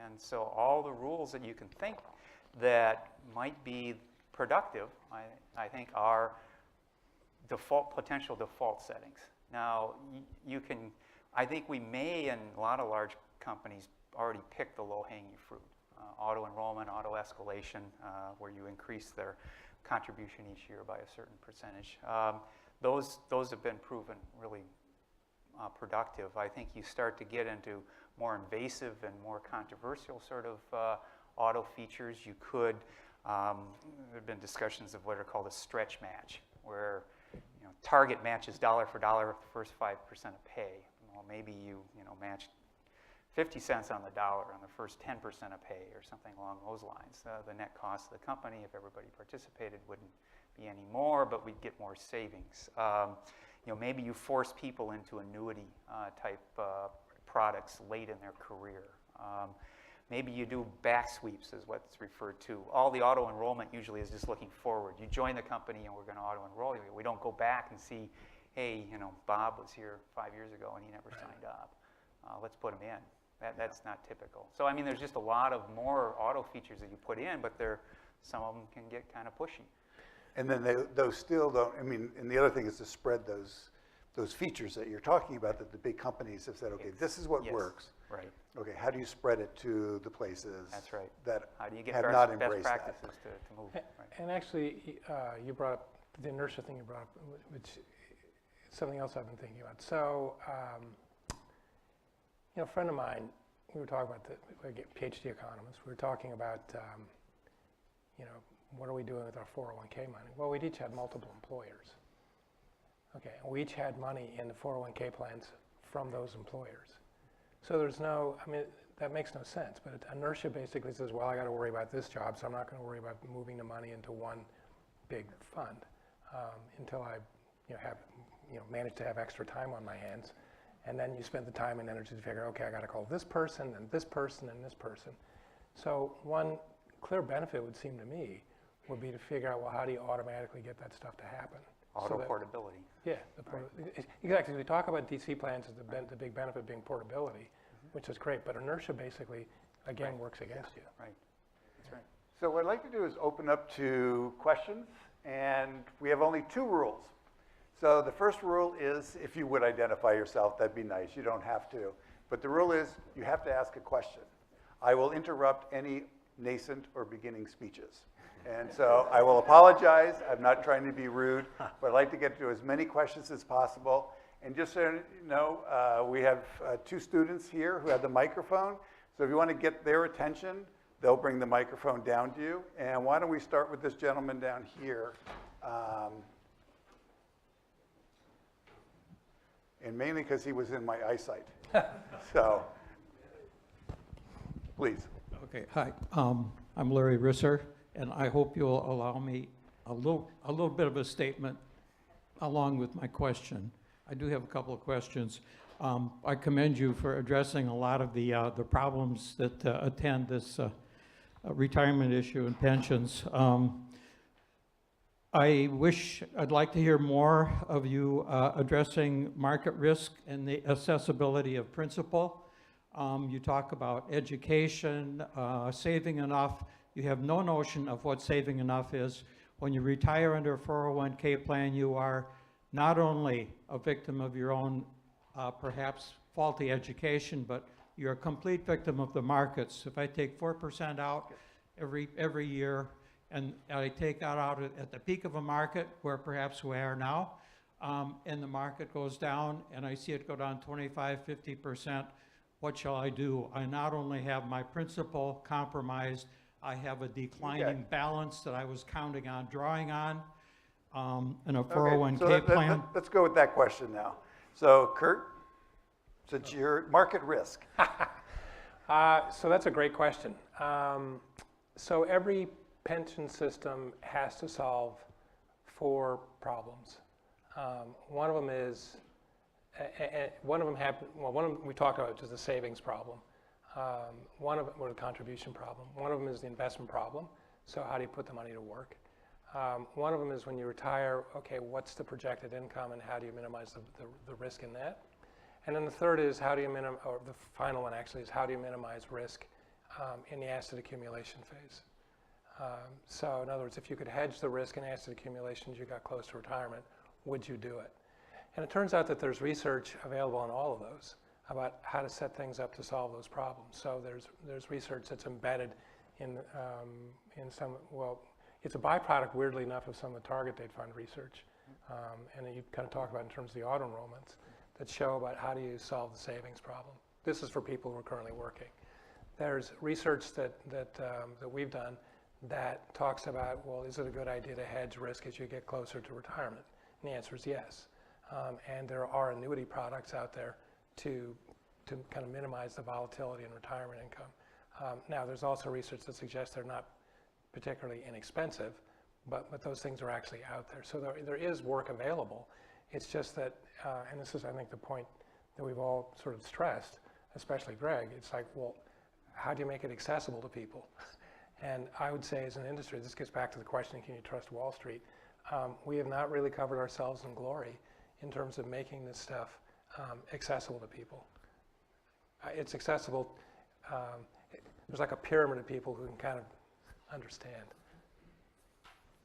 Speaker 4: And so all the rules that you can think that might be productive, I think, are potential default settings. Now, you can, I think we may, in a lot of large companies, already pick the low-hanging fruit. Auto enrollment, auto escalation, where you increase their contribution each year by a certain percentage. Those have been proven really productive. I think you start to get into more invasive and more controversial sort of auto features. You could, there have been discussions of what are called a stretch match, where Target matches dollar for dollar the first 5% of pay. Well, maybe you match 50 cents on the dollar on the first 10% of pay or something along those lines. The net cost of the company, if everybody participated, wouldn't be any more, but we'd get more savings. Maybe you force people into annuity type products late in their career. Maybe you do back sweeps is what's referred to. All the auto enrollment usually is just looking forward. You join the company and we're going to auto enroll you. We don't go back and see, hey, Bob was here 5 years ago and he never signed up. Let's put him in. That's not typical. So I mean, there's just a lot of more auto features that you put in, but some of them can get kind of pushy.
Speaker 2: And then those still don't, I mean, and the other thing is to spread those features that you're talking about that the big companies have said, okay, this is what
Speaker 4: Yes.
Speaker 2: works.
Speaker 4: Right.
Speaker 2: Okay, how do you spread it to the places
Speaker 4: That's right.
Speaker 2: that
Speaker 4: How do you get
Speaker 2: have
Speaker 4: best,
Speaker 2: not
Speaker 4: best
Speaker 2: embraced that?
Speaker 4: practices to move? Right.
Speaker 5: And actually, you brought up the inertia thing you brought up, which is something else I've been thinking about. So, a friend of mine, we were talking about PhD economists. We were talking about, what are we doing with our 401k money? Well, we'd each had multiple employers. Okay, and we each had money in the 401k plans from those employers. So there's no, I mean, that makes no sense, but inertia basically says, well, I got to worry about this job, so I'm not going to worry about moving the money into one big fund until I manage to have extra time on my hands. And then you spend the time and energy to figure, okay, I got to call this person and this person and this person. So one clear benefit would seem to me would be to figure out, well, how do you automatically get that stuff to happen?
Speaker 4: Auto portability.
Speaker 5: Yeah, exactly. We talk about DC plans as the big benefit being portability, which is great, but inertia basically, again, works against you.
Speaker 4: Right. That's right.
Speaker 2: So what I'd like to do is open up to questions, and we have only 2 rules. So the first rule is, if you would identify yourself, that'd be nice. You don't have to. But the rule is, you have to ask a question. I will interrupt any nascent or beginning speeches. And so I will apologize. I'm not trying to be rude, but I'd like to get to as many questions as possible. And just so you know, we have 2 students here who have the microphone. So if you want to get their attention, they'll bring the microphone down to you. And why don't we start with this gentleman down here. And mainly because he was in my eyesight. So, please.
Speaker 6: Okay, hi. I'm Larry Risser, and I hope you'll allow me a little bit of a statement along with my question. I do have a couple of questions. I commend you for addressing a lot of the problems that attend this retirement issue and pensions. I'd like to hear more of you addressing market risk and the accessibility of principal. You talk about education, saving enough. You have no notion of what saving enough is. When you retire under a 401k plan, you are not only a victim of your own perhaps faulty education, but you're a complete victim of the markets. If I take 4% out every year, and I take that out at the peak of a market where perhaps we are now, and the market goes down, and I see it go down 25, 50%, what shall I do? I not only have my principal compromised, I have a declining balance that I was counting on drawing on in a 401k plan.
Speaker 2: Let's go with that question now. So Kurt, since you're market risk.
Speaker 5: So that's a great question. So every pension system has to solve 4 problems. One of them is, one of them we talked about, which is the savings problem. One of them, or the contribution problem. One of them is the investment problem. So how do you put the money to work? One of them is when you retire, okay, what's the projected income and how do you minimize the risk in that? And then the third is how do you minimize, or the final one actually is how do you minimize risk in the asset accumulation phase? So in other words, if you could hedge the risk in asset accumulation as you got close to retirement, would you do it? And it turns out that there's research available on all of those about how to set things up to solve those problems. So there's research that's embedded in some, well, it's a byproduct, weirdly enough, of some of the target date fund research. And then you kind of talk about in terms of the auto enrollments that show about how do you solve the savings problem. This is for people who are currently working. There's research that we've done that talks about, well, is it a good idea to hedge risk as you get closer to retirement? And the answer is yes. And there are annuity products out there to kind of minimize the volatility in retirement income. Now, there's also research that suggests they're not particularly inexpensive, but those things are actually out there. So there is work available. It's just that, and this is, I think, the point that we've all sort of stressed, especially Greg, it's like, well, how do you make it accessible to people? And I would say as an industry, this gets back to the question, can you trust Wall Street? We have not really covered ourselves in glory in terms of making this stuff accessible to people. It's accessible, there's like a pyramid of people who can kind of understand.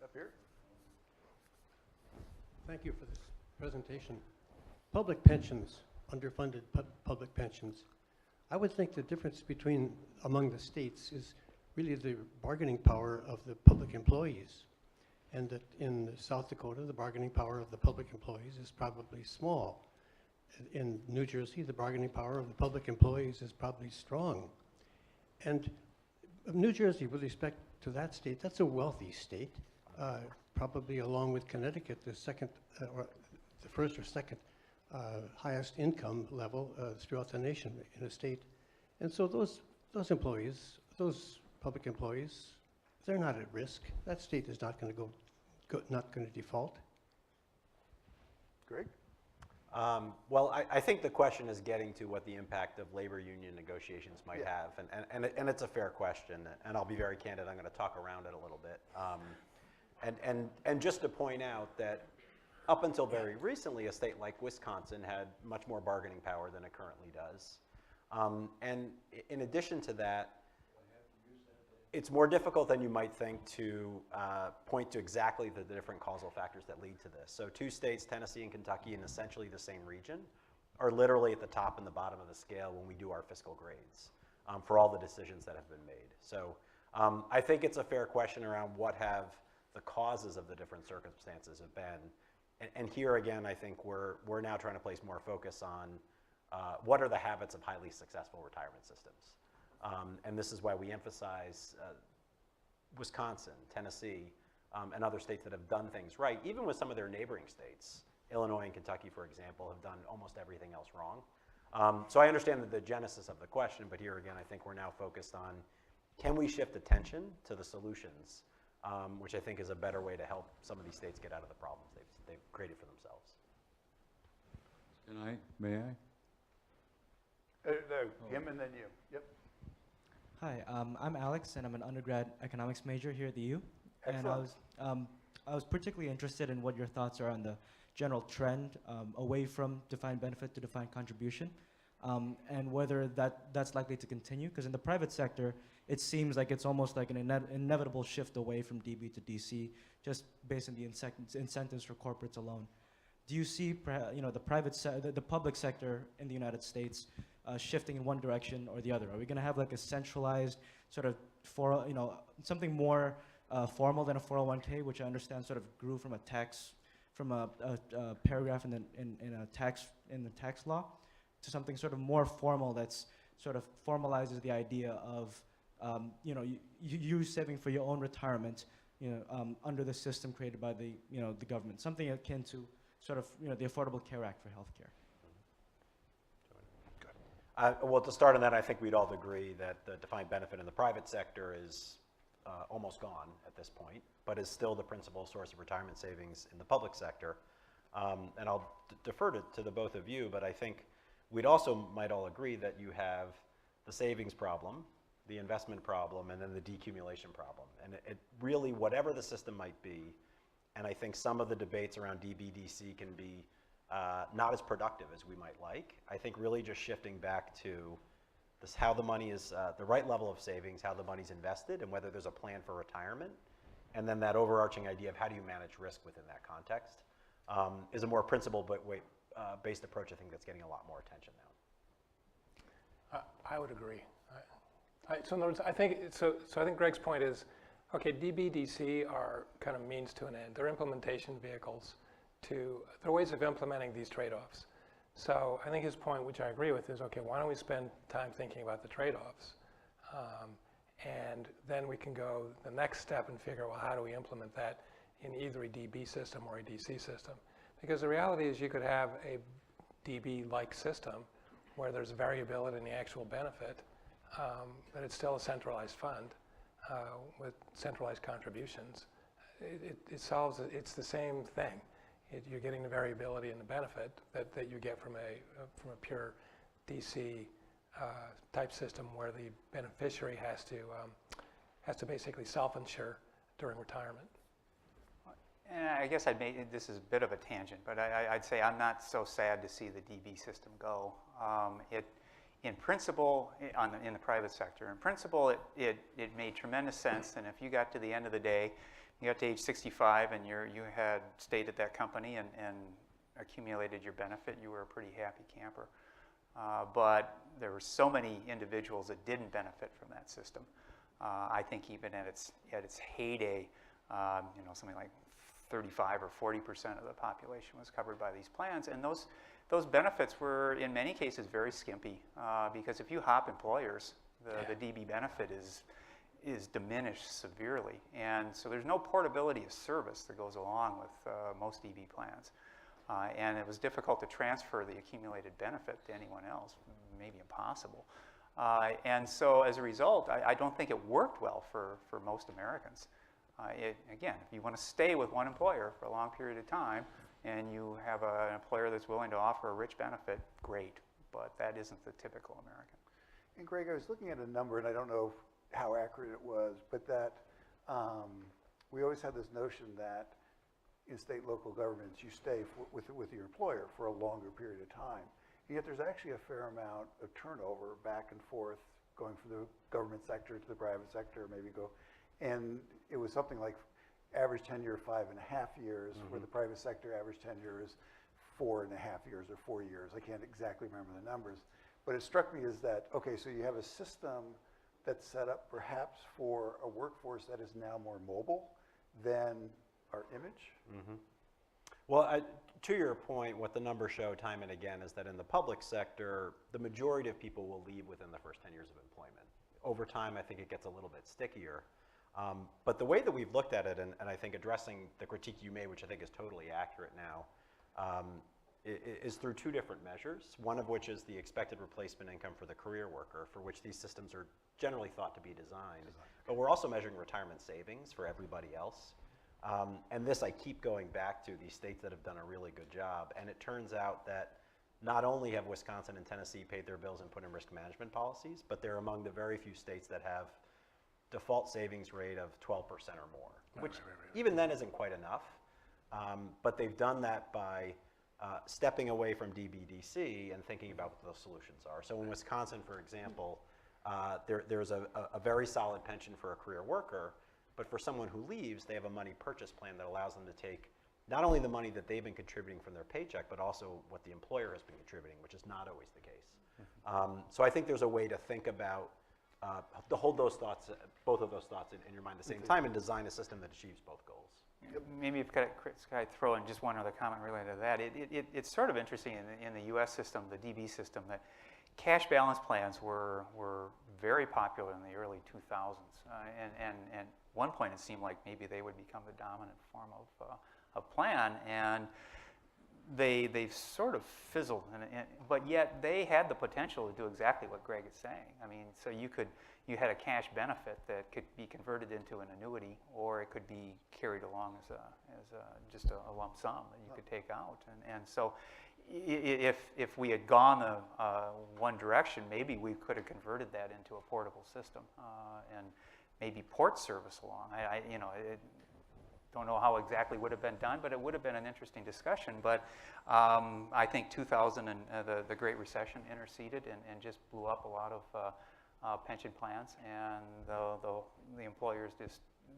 Speaker 2: Up here?
Speaker 7: Thank you for this presentation. Public pensions, underfunded public pensions. I would think the difference among the states is really the bargaining power of the public employees. And that in South Dakota, the bargaining power of the public employees is probably small. In New Jersey, the bargaining power of the public employees is probably strong. And New Jersey, with respect to that state, that's a wealthy state, probably along with Connecticut, the second, or the first or second highest income level throughout the nation in a state. And so those employees, those public employees, they're not at risk. That state is not going to default.
Speaker 2: Greg?
Speaker 3: Well, I think the question is getting to what the impact of labor union negotiations might have, and it's a fair question, and I'll be very candid, I'm going to talk around it a little bit. And just to point out that up until very recently, a state like Wisconsin had much more bargaining power than it currently does. And in addition to that, it's more difficult than you might think to point to exactly the different causal factors that lead to this. So 2 states, Tennessee and Kentucky, in essentially the same region, are literally at the top and the bottom of the scale when we do our fiscal grades for all the decisions that have been made. So I think it's a fair question around what have the causes of the different circumstances have been. And here again, I think we're now trying to place more focus on what are the habits of highly successful retirement systems. And this is why we emphasize Wisconsin, Tennessee, and other states that have done things right, even with some of their neighboring states. Illinois and Kentucky, for example, have done almost everything else wrong. So I understand the genesis of the question, but here again, I think we're now focused on, can we shift attention to the solutions, which I think is a better way to help some of these states get out of the problems they've created for themselves.
Speaker 8: May I?
Speaker 2: Him and then you. Yep.
Speaker 9: Hi, I'm Alex, and I'm an undergrad economics major here at the U.
Speaker 2: Excellent.
Speaker 9: And I was particularly interested in what your thoughts are on the general trend away from defined benefit to defined contribution, and whether that's likely to continue. Because in the private sector, it seems like it's almost like an inevitable shift away from DB to DC, just based on the incentives for corporates alone. Do you see, the public sector in the United States shifting in one direction or the other? Are we going to have like a centralized sort of something more formal than a 401k, which I understand sort of grew from a paragraph in the tax law, to something sort of more formal that's sort of formalizes the idea of you saving for your own retirement, under the system created by the government, something akin to sort of the Affordable Care Act for healthcare.
Speaker 3: Well, to start on that, I think we'd all agree that the defined benefit in the private sector is almost gone at this point, but is still the principal source of retirement savings in the public sector. And I'll defer to the both of you, but I think we'd also might all agree that you have the savings problem, the investment problem, and then the decumulation problem. And it really, whatever the system might be, and I think some of the debates around DB/DC can be not as productive as we might like. I think really just shifting back to this, how the money is, the right level of savings, how the money's invested, and whether there's a plan for retirement, and then that overarching idea of how do you manage risk within that context, is a more principled based approach, I think that's getting a lot more attention now.
Speaker 5: I would agree. So in other words, I think Greg's point is, okay, DBDC are kind of means to an end. They're implementation vehicles they're ways of implementing these trade-offs. So I think his point, which I agree with, is, okay, why don't we spend time thinking about the trade-offs? And then we can go the next step and figure, well, how do we implement that in either a DB system or a DC system? Because the reality is you could have a DB-like system where there's variability in the actual benefit, but it's still a centralized fund with centralized contributions. It's the same thing. You're getting the variability in the benefit that you get from a pure DC type system where the beneficiary has to basically self-insure during retirement.
Speaker 4: And I guess this is a bit of a tangent, but I'd say I'm not so sad to see the DB system go. In principle, in the private sector, in principle, it made tremendous sense. And if you got to the end of the day, you got to age 65 and you had stayed at that company and accumulated your benefit, you were a pretty happy camper. But there were so many individuals that didn't benefit from that system. I think even at its heyday, something like 35 or 40% of the population was covered by these plans, and those benefits were in many cases very skimpy because if you hop employers, the DB benefit is diminished severely, and so there's no portability of service that goes along with most DB plans. And it was difficult to transfer the accumulated benefit to anyone else, maybe impossible. And so as a result, I don't think it worked well for most Americans. Again, if you want to stay with one employer for a long period of time and you have an employer that's willing to offer a rich benefit, great, but that isn't the typical American.
Speaker 2: And Greg, I was looking at a number, and I don't know how accurate it was, but that we always had this notion that in state and local governments, you stay with your employer for a longer period of time. And yet there's actually a fair amount of turnover back and forth, going from the government sector to the private sector, and it was something like average tenure 5.5 years, where the private sector average tenure is 4.5 years or 4 years. I can't exactly remember the numbers, but it struck me as that, okay, so you have a system that's set up perhaps for a workforce that is now more mobile than our image.
Speaker 3: Well, to your point, what the numbers show time and again is that in the public sector, the majority of people will leave within the first 10 years of employment. Over time, I think it gets a little bit stickier. But the way that we've looked at it, and I think addressing the critique you made, which I think is totally accurate now, is through two different measures, one of which is the expected replacement income for the career worker, for which these systems are generally thought to be designed. But we're also measuring retirement savings for everybody else. And this I keep going back to, these states that have done a really good job. And it turns out that not only have Wisconsin and Tennessee paid their bills and put in risk management policies, but they're among the very few states that have default savings rate of 12% or more, which even then isn't quite enough. But they've done that by stepping away from DBDC and thinking about what those solutions are. So in Wisconsin, for example, there's a very solid pension for a career worker, but for someone who leaves, they have a money purchase plan that allows them to take not only the money that they've been contributing from their paycheck, but also what the employer has been contributing, which is not always the case. So I think there's a way to think about, to hold those thoughts, both of those thoughts in your mind at the same time and design a system that achieves both goals.
Speaker 4: Maybe if I throw in just one other comment related to that. It's sort of interesting in the U.S. system, the DB system, that cash balance plans were very popular in the early 2000s. And at one point it seemed like maybe they would become the dominant form of plan. And they've sort of fizzled, but yet they had the potential to do exactly what Greg is saying. I mean, so you had a cash benefit that could be converted into an annuity, or it could be carried along as just a lump sum that you could take out. And so if we had gone one direction, maybe we could have converted that into a portable system and maybe port service along. I don't know how exactly would have been done, but it would have been an interesting discussion. But I think 2000 and the Great Recession interceded and just blew up a lot of pension plans, and the employers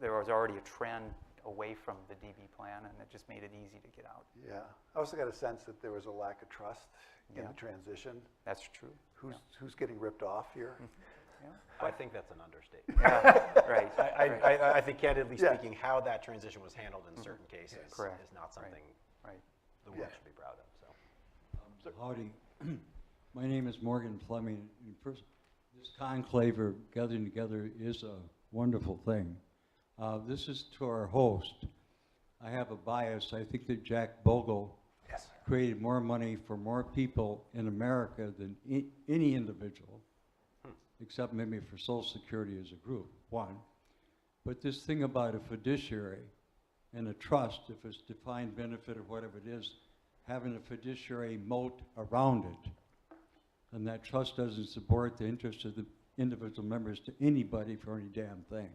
Speaker 4: there was already a trend away from the DB plan, and it just made it easy to get out.
Speaker 2: Yeah. I also got a sense that there was a lack of trust in
Speaker 4: Yeah.
Speaker 2: the transition.
Speaker 4: That's true.
Speaker 2: Who's getting ripped off here?
Speaker 3: I think that's an understatement.
Speaker 4: Yeah, right.
Speaker 3: I think candidly
Speaker 2: Yeah.
Speaker 3: speaking, how that transition was handled in certain cases
Speaker 4: Correct.
Speaker 3: is not something
Speaker 4: Right.
Speaker 3: the world
Speaker 2: Yeah.
Speaker 3: should be proud of, so.
Speaker 8: Howdy. My name is Morgan Fleming. And first, this conclave or gathering together is a wonderful thing. This is to our host. I have a bias. I think that Jack Bogle created more money for more people in America than any individual, except maybe for Social Security as a group, one. But this thing about a fiduciary and a trust, if it's defined benefit or whatever it is, having a fiduciary moat around it, and that trust doesn't support the interests of the individual members to anybody for any damn thing.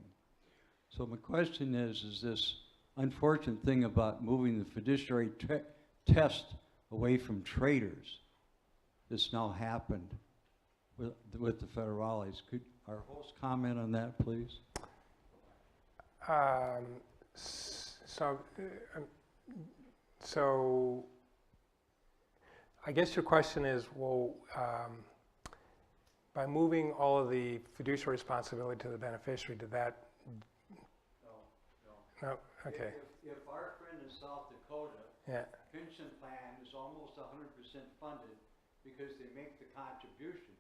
Speaker 8: So my question is this unfortunate thing about moving the fiduciary test away from traders that's now happened with the federales. Could our host comment on that, please?
Speaker 5: So I guess your question is, well, by moving all of the fiduciary responsibility to the beneficiary, did that? No. Okay.
Speaker 8: If our friend in South Dakota, pension plan is almost 100% funded because they make the contribution.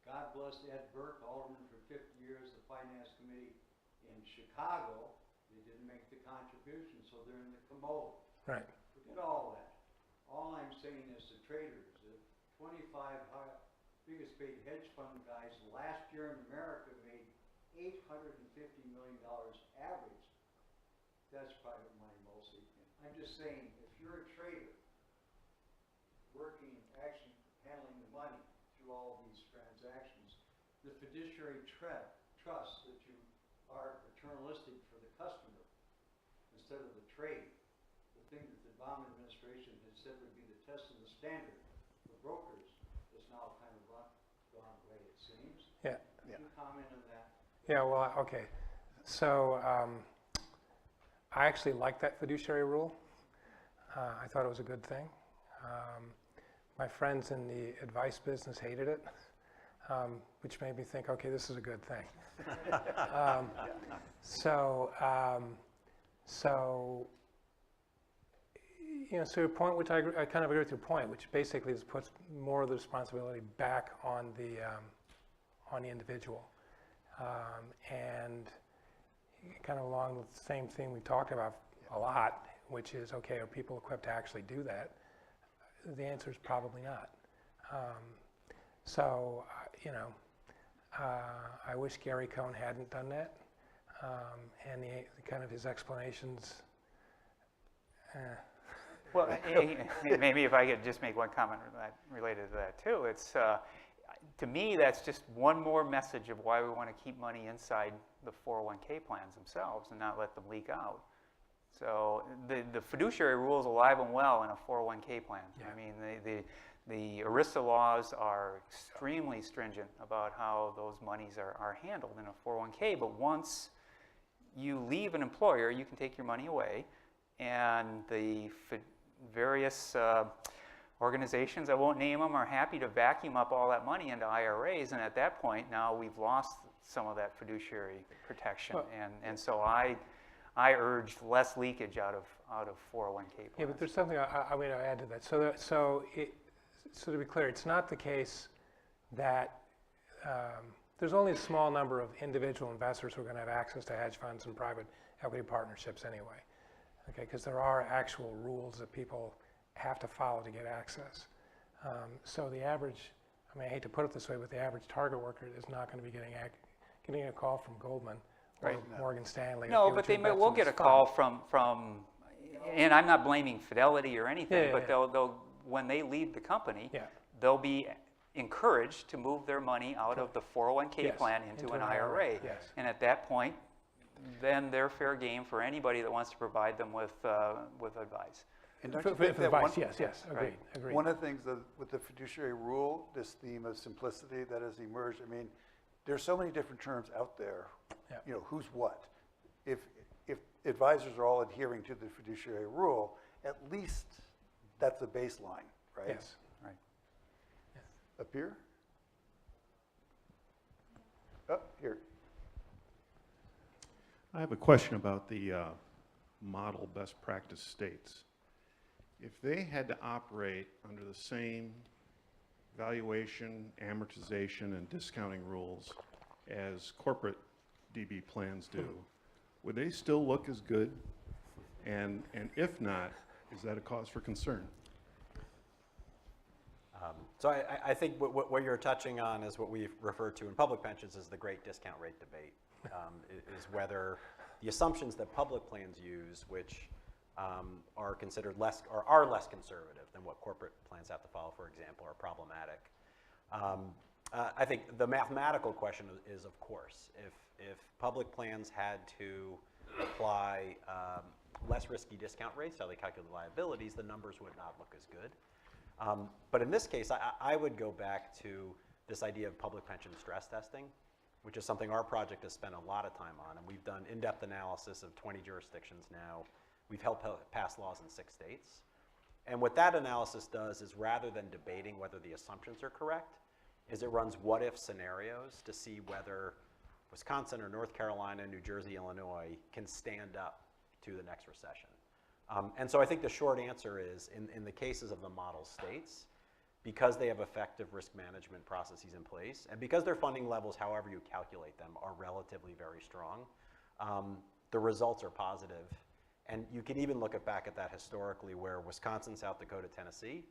Speaker 8: God bless Ed Burke, alderman for 50 years, the finance committee in Chicago. They didn't make the contribution, so they're in the commode.
Speaker 5: Right.
Speaker 8: Forget all that. All I'm saying is the traders, the 25 biggest paid hedge fund guys last year in America made $850 million average. That's private money mostly. I'm just saying, if you're a trader working, actually handling the money through all these transactions, the fiduciary trust that you are paternalistic for the customer instead of the trade, the thing that the Obama administration had said would be the test and the standard for brokers is now kind of gone away, it seems.
Speaker 5: Yeah.
Speaker 8: Can you comment on that?
Speaker 5: Yeah, well, okay. So I actually like that fiduciary rule. I thought it was a good thing. My friends in the advice business hated it, which made me think, okay, this is a good thing. So your point, which I kind of agree with your point, which basically just puts more of the responsibility back on the individual, and kind of along the same thing we talked about a lot, which is, okay, are people equipped to actually do that? The answer is probably not. I wish Gary Cohn hadn't done that, and kind of his explanations.
Speaker 4: Well, maybe if I could just make one comment related to that too. It's to me, that's just one more message of why we want to keep money inside the 401k plans themselves and not let them leak out. So the fiduciary rule is alive and well in a 401k plan.
Speaker 5: Yeah.
Speaker 4: I mean, the ERISA laws are extremely stringent about how those monies are handled in a 401k, but once you leave an employer, you can take your money away, and the various organizations, I won't name them, are happy to vacuum up all that money into IRAs, and at that point, now we've lost some of that fiduciary protection, and so I urged less leakage out of 401k plans.
Speaker 5: Yeah, but there's something I mean, I add to that. So to be clear, it's not the case that there's only a small number of individual investors who are going to have access to hedge funds and private equity partnerships anyway. Okay, because there are actual rules that people have to follow to get access. So the average, I mean, I hate to put it this way, but the average target worker is not going to be getting a call from Goldman or Morgan Stanley.
Speaker 4: No, but they will get a call from, and I'm not blaming Fidelity or anything, but they'll when they leave the company, they'll be encouraged to move their money out of the 401k plan into an IRA.
Speaker 5: Yes.
Speaker 4: And at that point, then they're fair game for anybody that wants to provide them with advice.
Speaker 2: And don't you
Speaker 5: For
Speaker 2: think that
Speaker 5: advice, yes, agreed.
Speaker 2: one of the things that with the fiduciary rule, this theme of simplicity that has emerged, I mean, there's so many different terms out there, you know, who's what. If if advisors are all adhering to the fiduciary rule, at least that's a baseline, right?
Speaker 5: Yes.
Speaker 4: Right.
Speaker 2: Up here? Up here.
Speaker 10: I have a question about the model best practice states. If they had to operate under the same valuation, amortization, and discounting rules as corporate DB plans do, would they still look as good? And if not, is that a cause for concern?
Speaker 3: So I think what you're touching on is what we refer to in public pensions as the great discount rate debate, is whether the assumptions that public plans use, which are considered less conservative than what corporate plans have to follow, for example, are problematic. I think the mathematical question is, of course, if public plans had to apply less risky discount rates, how they calculate liabilities, the numbers would not look as good. But in this case, I would go back to this idea of public pension stress testing, which is something our project has spent a lot of time on, and we've done in-depth analysis of 20 jurisdictions now. We've helped pass laws in 6 states. And what that analysis does is, rather than debating whether the assumptions are correct, is it runs what-if scenarios to see whether Wisconsin or North Carolina, New Jersey, Illinois can stand up to the next recession. And so I think the short answer is, in the cases of the model states, because they have effective risk management processes in place, and because their funding levels, however you calculate them, are relatively very strong, the results are positive. And you can even look back at that historically, where Wisconsin, South Dakota, Tennessee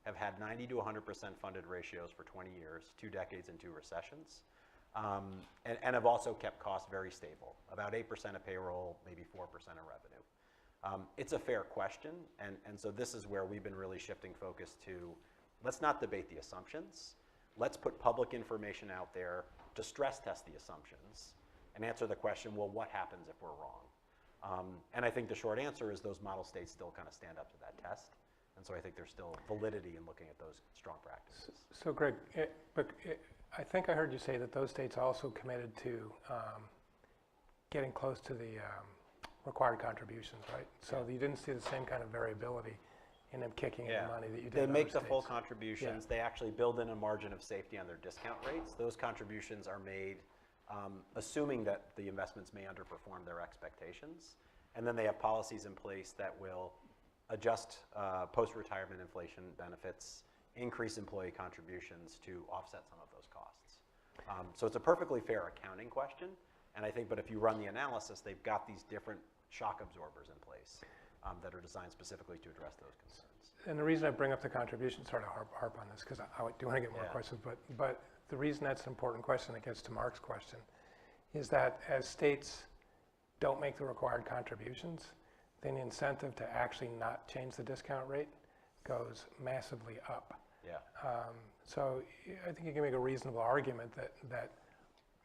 Speaker 3: have had 90 to 100% funded ratios for 20 years, 2 decades and 2 recessions, and have also kept costs very stable, about 8% of payroll, maybe 4% of revenue. It's a fair question, and so this is where we've been really shifting focus to, let's not debate the assumptions. Let's put public information out there to stress test the assumptions and answer the question, well, what happens if we're wrong? And I think the short answer is those model states still kind of stand up to that test. And so I think there's still validity in looking at those strong practices.
Speaker 5: So Greg, I think I heard you say that those states also committed to getting close to the required contributions, right? So you didn't see the same kind of variability in them kicking in the money that you did
Speaker 3: They
Speaker 5: in
Speaker 3: make
Speaker 5: other
Speaker 3: the full
Speaker 5: states.
Speaker 3: contributions. They actually build in a margin of safety on their discount rates. Those contributions are made assuming that the investments may underperform their expectations. And then they have policies in place that will adjust post-retirement inflation benefits, increase employee contributions to offset some of those costs. So it's a perfectly fair accounting question. And I think, but if you run the analysis, they've got these different shock absorbers in place that are designed specifically to address those concerns.
Speaker 5: And the reason I bring up the contributions, sorry to harp on this, because I do want to get more questions, but the reason that's an important question that gets to Mark's question is that as states don't make the required contributions, then the incentive to actually not change the discount rate goes massively up.
Speaker 3: Yeah.
Speaker 5: So I think you can make a reasonable argument that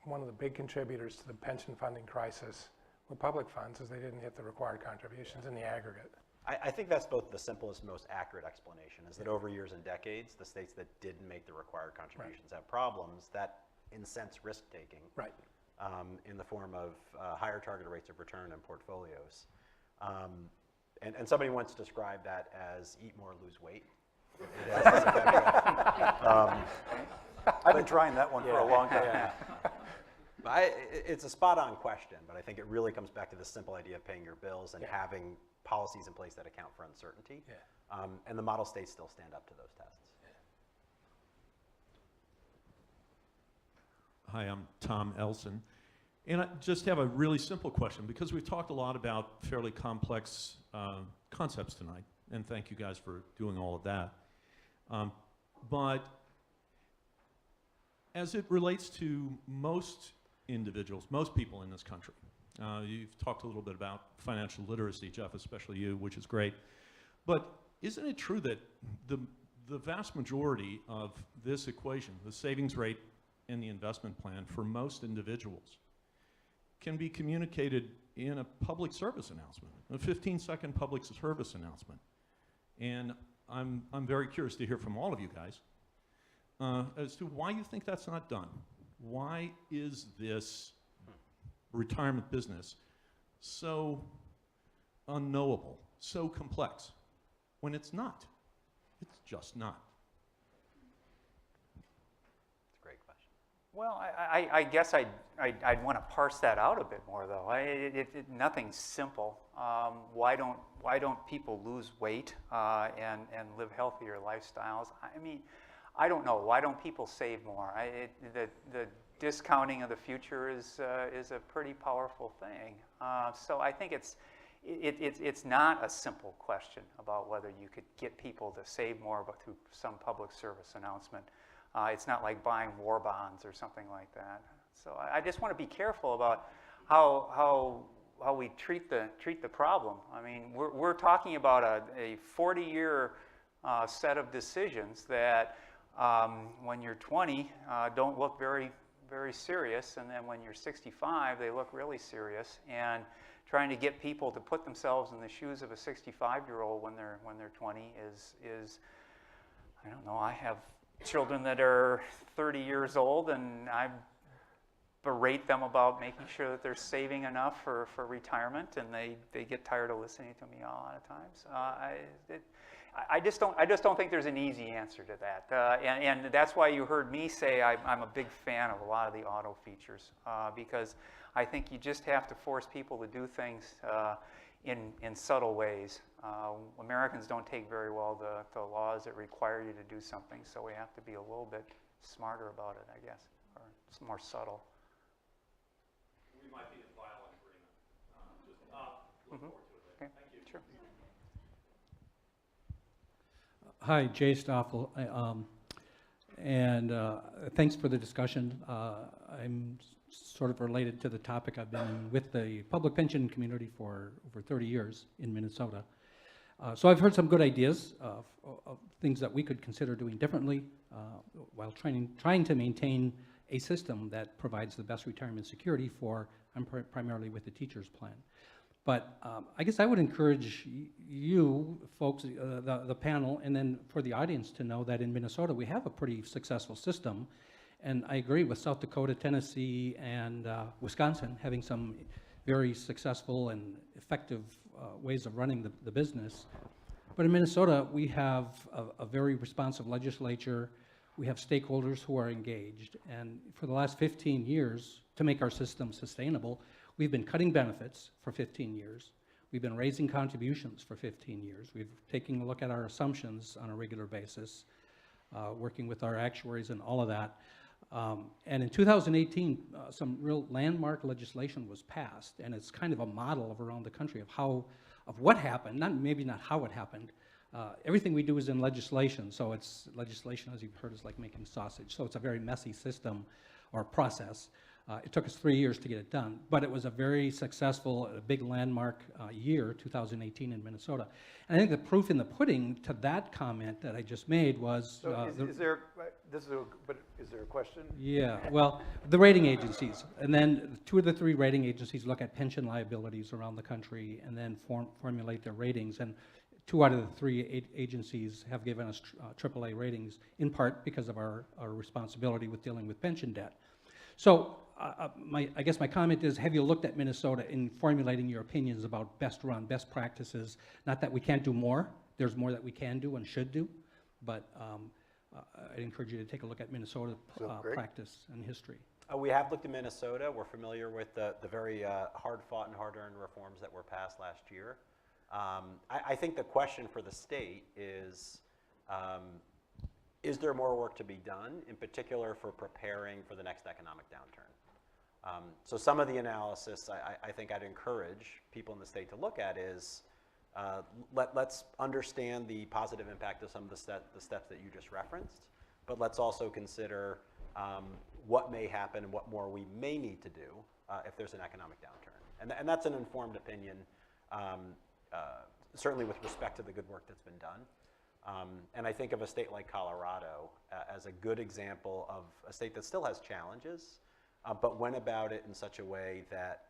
Speaker 5: one of the big contributors to the pension funding crisis with public funds is they didn't hit the required contributions in the aggregate.
Speaker 3: I think that's both the simplest, most accurate explanation, is that over years and decades, the states that didn't make the required contributions have problems that incents risk-taking in the form of higher target rates of return and portfolios. And somebody once described that as eat more, lose weight.
Speaker 2: I've been trying that one for a long time.
Speaker 3: Yeah. It's a spot-on question, but I think it really comes back to the simple idea of paying your bills and having policies in place that account for uncertainty. And the model states still stand up to those tests.
Speaker 11: Hi, I'm Tom Elson. And I just have a really simple question, because we've talked a lot about fairly complex concepts tonight, and thank you guys for doing all of that. But as it relates to most individuals, most people in this country, you've talked a little bit about financial literacy, Jeff, especially you, which is great. But isn't it true that the vast majority of this equation, the savings rate and the investment plan for most individuals, can be communicated in a public service announcement, a 15-second public service announcement? And I'm very curious to hear from all of you guys as to why you think that's not done. Why is this retirement business so unknowable, so complex, when it's not. It's just not.
Speaker 3: It's a great question.
Speaker 4: Well, I guess I'd want to parse that out a bit more, though. Nothing's simple. Why don't people lose weight and live healthier lifestyles? I mean, I don't know. Why don't people save more? The discounting of the future is a pretty powerful thing. So I think it's not a simple question about whether you could get people to save more, but through some public service announcement. It's not like buying war bonds or something like that. So I just want to be careful about how we treat the problem. I mean, we're talking about a 40-year set of decisions that when you're 20 don't look very serious, and then when you're 65 they look really serious. And trying to get people to put themselves in the shoes of a 65-year-old when they're 20 is I don't know. I have children that are 30 years old, and I berate them about making sure that they're saving enough for retirement, and they get tired of listening to me a lot of times. I just don't think there's an easy answer to that, and that's why you heard me say I'm a big fan of a lot of the auto features, because I think you just have to force people to do things in subtle ways. Americans don't take very well the laws that require you to do something, so we have to be a little bit smarter about it, I guess, or it's more subtle.
Speaker 11: We might be in violent agreement. Look forward to it.
Speaker 4: Okay.
Speaker 11: Thank you.
Speaker 4: Sure.
Speaker 12: Hi, Jay Stoffel, and thanks for the discussion. I'm sort of related to the topic. I've been with the public pension community for over 30 years in Minnesota. So I've heard some good ideas of things that we could consider doing differently while trying to maintain a system that provides the best retirement security for, I'm primarily with the teachers plan. But I guess I would encourage you folks, the panel, and then for the audience to know that in Minnesota we have a pretty successful system. And I agree with South Dakota, Tennessee, and Wisconsin having some very successful and effective ways of running the business. But in Minnesota, we have a very responsive legislature. We have stakeholders who are engaged. And for the last 15 years, to make our system sustainable, we've been cutting benefits for 15 years. We've been raising contributions for 15 years. We've taken a look at our assumptions on a regular basis, working with our actuaries and all of that. And in 2018, some real landmark legislation was passed, and it's kind of a model of around the country of what happened, maybe not how it happened. Everything we do is in legislation, so it's legislation, as you've heard, is like making sausage. So it's a very messy system or process. It took us 3 years to get it done, but it was a very successful, a big landmark year, 2018 in Minnesota. And I think the proof in the pudding to that comment that I just made was...
Speaker 2: So is there a question?
Speaker 12: Yeah, well, the rating agencies, and then 2 of the 3 rating agencies look at pension liabilities around the country and then formulate their ratings, and 2 out of the 3 agencies have given us AAA ratings, in part because of our responsibility with dealing with pension debt. So I guess my comment is, have you looked at Minnesota in formulating your opinions about best run, best practices? Not that we can't do more. There's more that we can do and should do, but I'd encourage you to take a look at Minnesota practice and history.
Speaker 3: We have looked at Minnesota. We're familiar with the very hard-fought and hard-earned reforms that were passed last year. I think the question for the state is there more work to be done, in particular for preparing for the next economic downturn? So some of the analysis I think I'd encourage people in the state to look at is let's understand the positive impact of some of the steps that you just referenced, but let's also consider what may happen and what more we may need to do if there's an economic downturn. And that's an informed opinion, certainly with respect to the good work that's been done. And I think of a state like Colorado as a good example of a state that still has challenges, but went about it in such a way that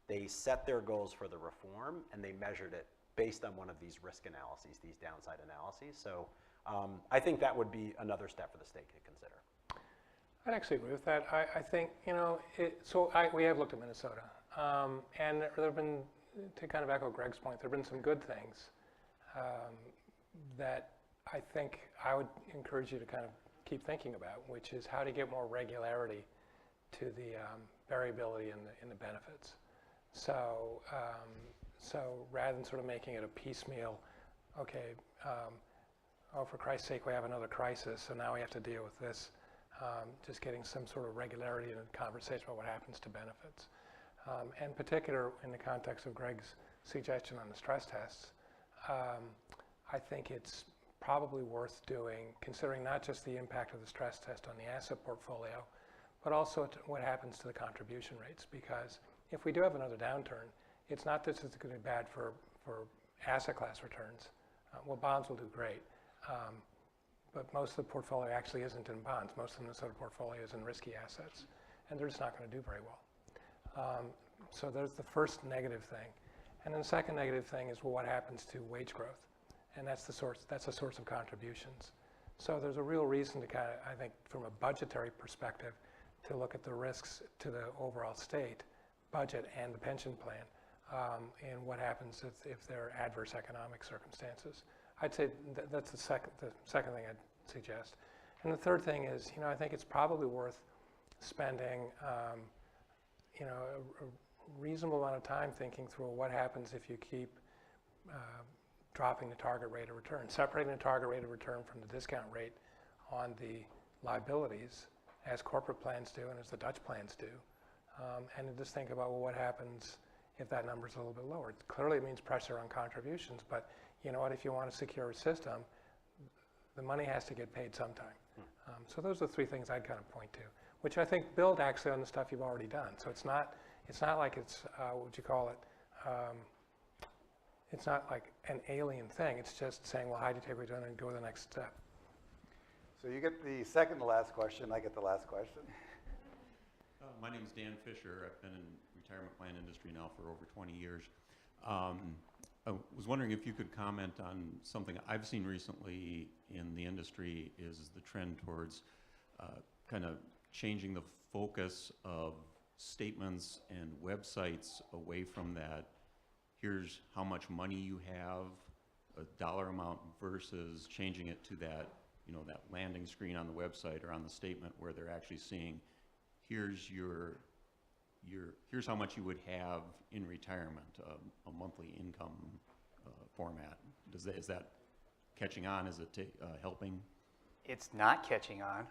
Speaker 3: they set their goals for the reform and they measured it based on one of these risk analyses, these downside analyses. So I think that would be another step for the state to consider.
Speaker 5: I'd actually agree with that. I think, we have looked at Minnesota, and there have been to kind of echo Greg's point, there have been some good things that I think I would encourage you to kind of keep thinking about, which is how to get more regularity to the variability in the benefits. So, so rather than sort of making it a piecemeal, okay, oh, for Christ's sake, we have another crisis, so now we have to deal with this. Just getting some sort of regularity in a conversation about what happens to benefits. In particular, in the context of Greg's suggestion on the stress tests, I think it's probably worth doing, considering not just the impact of the stress test on the asset portfolio, but also what happens to the contribution rates. Because if we do have another downturn, it's not that it's going to be bad for asset class returns. Well, bonds will do great. But most of the portfolio actually isn't in bonds. Most of the Minnesota portfolio is in risky assets, and they're just not going to do very well. So there's the first negative thing. And then the second negative thing is, well, what happens to wage growth? And that's a source of contributions. So there's a real reason to kind of, I think, from a budgetary perspective, to look at the risks to the overall state budget and the pension plan, and what happens if there are adverse economic circumstances. I'd say that's the second thing I'd suggest. And the third thing is, I think it's probably worth spending, a reasonable amount of time thinking through what happens if you keep dropping the target rate of return, separating the target rate of return from the discount rate on the liabilities, as corporate plans do and as the Dutch plans do, and to just think about, well, what happens if that number's a little bit lower. Clearly it means pressure on contributions, but you know what, if you want a secure system, the money has to get paid sometime. So those are the three things I'd kind of point to, which I think build actually on the stuff you've already done. So it's not like it's, what would you call it? It's not like an alien thing. It's just saying, well, how do you take what you've done and go to the next step?
Speaker 2: So you get the second to last question, I get the last question.
Speaker 13: My name is Dan Fisher. I've been in the retirement plan industry now for over 20 years. I was wondering if you could comment on something I've seen recently in the industry is the trend towards kind of changing the focus of statements and websites away from that, here's how much money you have, a dollar amount, versus changing it to that, that landing screen on the website or on the statement where they're actually seeing, here's how much you would have in retirement, a monthly income format. Is that catching on? Is it helping? It's
Speaker 4: not catching on,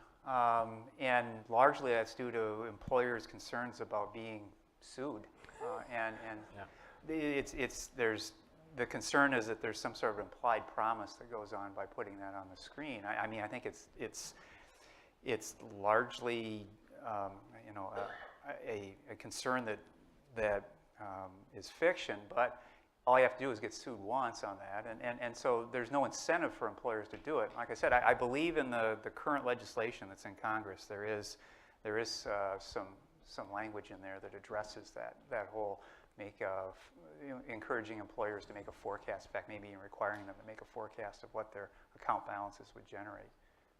Speaker 4: and largely that's due to employers' concerns about being sued, and there's the concern is that there's some sort of implied promise that goes on by putting that on the screen. I mean, I think it's largely a concern that is fiction, but all you have to do is get sued once on that, and so there's no incentive for employers to do it. Like I said, I believe in the current legislation that's in Congress. There is some language in there that addresses that whole encouraging employers to make a forecast, in fact, maybe even requiring them to make a forecast of what their account balances would generate.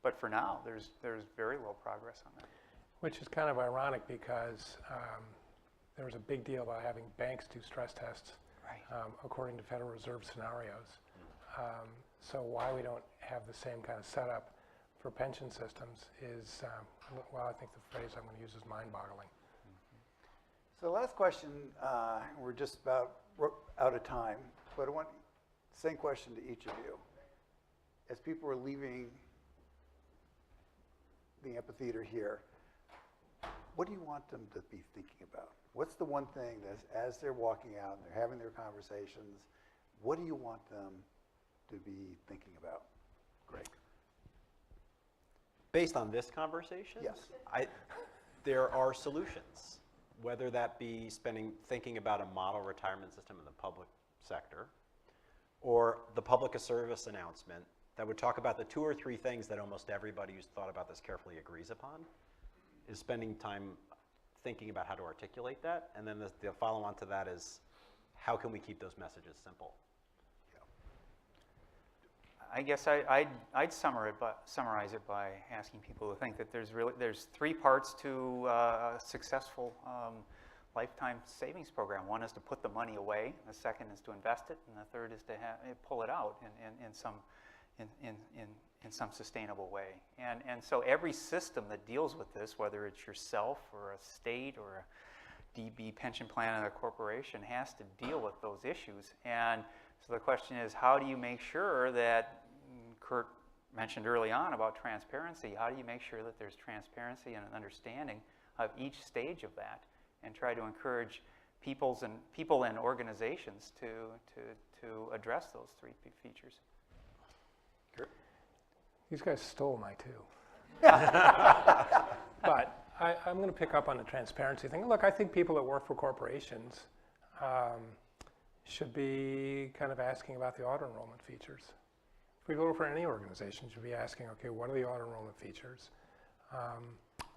Speaker 4: But for now, there's very low progress on that.
Speaker 5: Which is kind of ironic because there was a big deal about having banks do stress tests, right, according to Federal Reserve scenarios. So why we don't have the same kind of setup for pension systems is, well, I think the phrase I'm going to use is mind-boggling.
Speaker 2: So the last question, we're just about out of time, but I want the same question to each of you. As people are leaving the amphitheater here, what do you want them to be thinking about? What's the one thing that as they're walking out and they're having their conversations, what do you want them to be thinking about? Greg.
Speaker 3: Based on this conversation?
Speaker 2: Yes.
Speaker 3: There are solutions, whether that be thinking about a model retirement system in the public sector, or the public service announcement that would talk about the 2 or 3 things that almost everybody who's thought about this carefully agrees upon, is spending time thinking about how to articulate that, and then the follow-on to that is, how can we keep those messages simple?
Speaker 4: I guess I'd summarize it by asking people to think that there's 3 parts to a successful lifetime savings program. One is to put the money away, the second is to invest it, and the third is to pull it out in some sustainable way. And so every system that deals with this, whether it's yourself or a state or a DB pension plan or a corporation, has to deal with those issues. And so the question is, how do you make sure that, Kurt mentioned early on about transparency, how do you make sure that there's transparency and an understanding of each stage of that, and try to encourage people and organizations to address those three features?
Speaker 2: Kurt?
Speaker 5: These guys stole my two. But I'm going to pick up on the transparency thing. Look, I think people that work for corporations should be kind of asking about the auto-enrollment features. If we go for any organization, you should be asking, okay, what are the auto-enrollment features?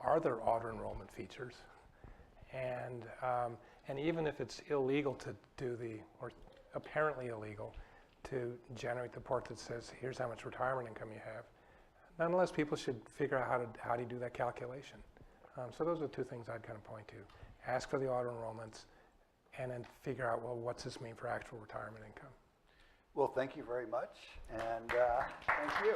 Speaker 5: Are there auto-enrollment features? And even if it's illegal to do or apparently illegal, to generate the report that says, here's how much retirement income you have, nonetheless, people should figure out how do you do that calculation. So those are the two things I'd kind of point to. Ask for the auto-enrollments, and then figure out, well, what's this mean for actual retirement income?
Speaker 2: Well, thank you very much, and thank you.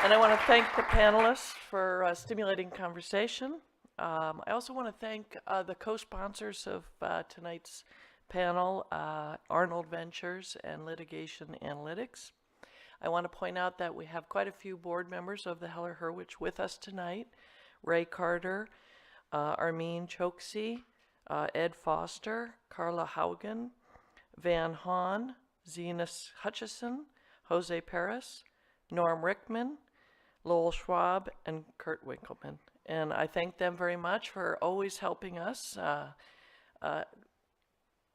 Speaker 14: And I want to thank the panelists for stimulating conversation. I also want to thank the co-sponsors of tonight's panel, Arnold Ventures and Litigation Analytics. I want to point out that we have quite a few board members of the Heller-Hurwicz with us tonight. Ray Carter, Armin Choksi, Ed Foster, Carla Haugen, Van Hahn, Zenas Hutchison, Jose Perez, Norm Rickman, Lowell Schwab, and Kurt Winkelmann. And I thank them very much for always helping us,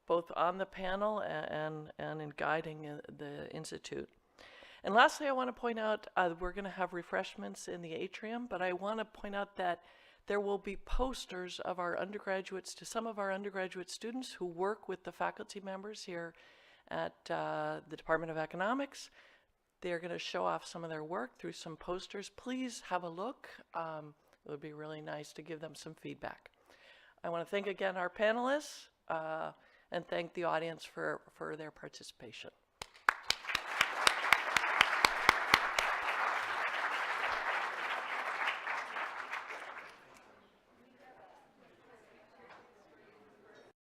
Speaker 14: both on the panel and in guiding the Institute. And lastly, I want to point out we're going to have refreshments in the atrium, but I want to point out that there will be posters of our undergraduates to some of our undergraduate students who work with the faculty members here at the Department of Economics. They're going to show off some of their work through some posters. Please have a look. It would be really nice to give them some feedback. I want to thank again our panelists and thank the audience for their participation.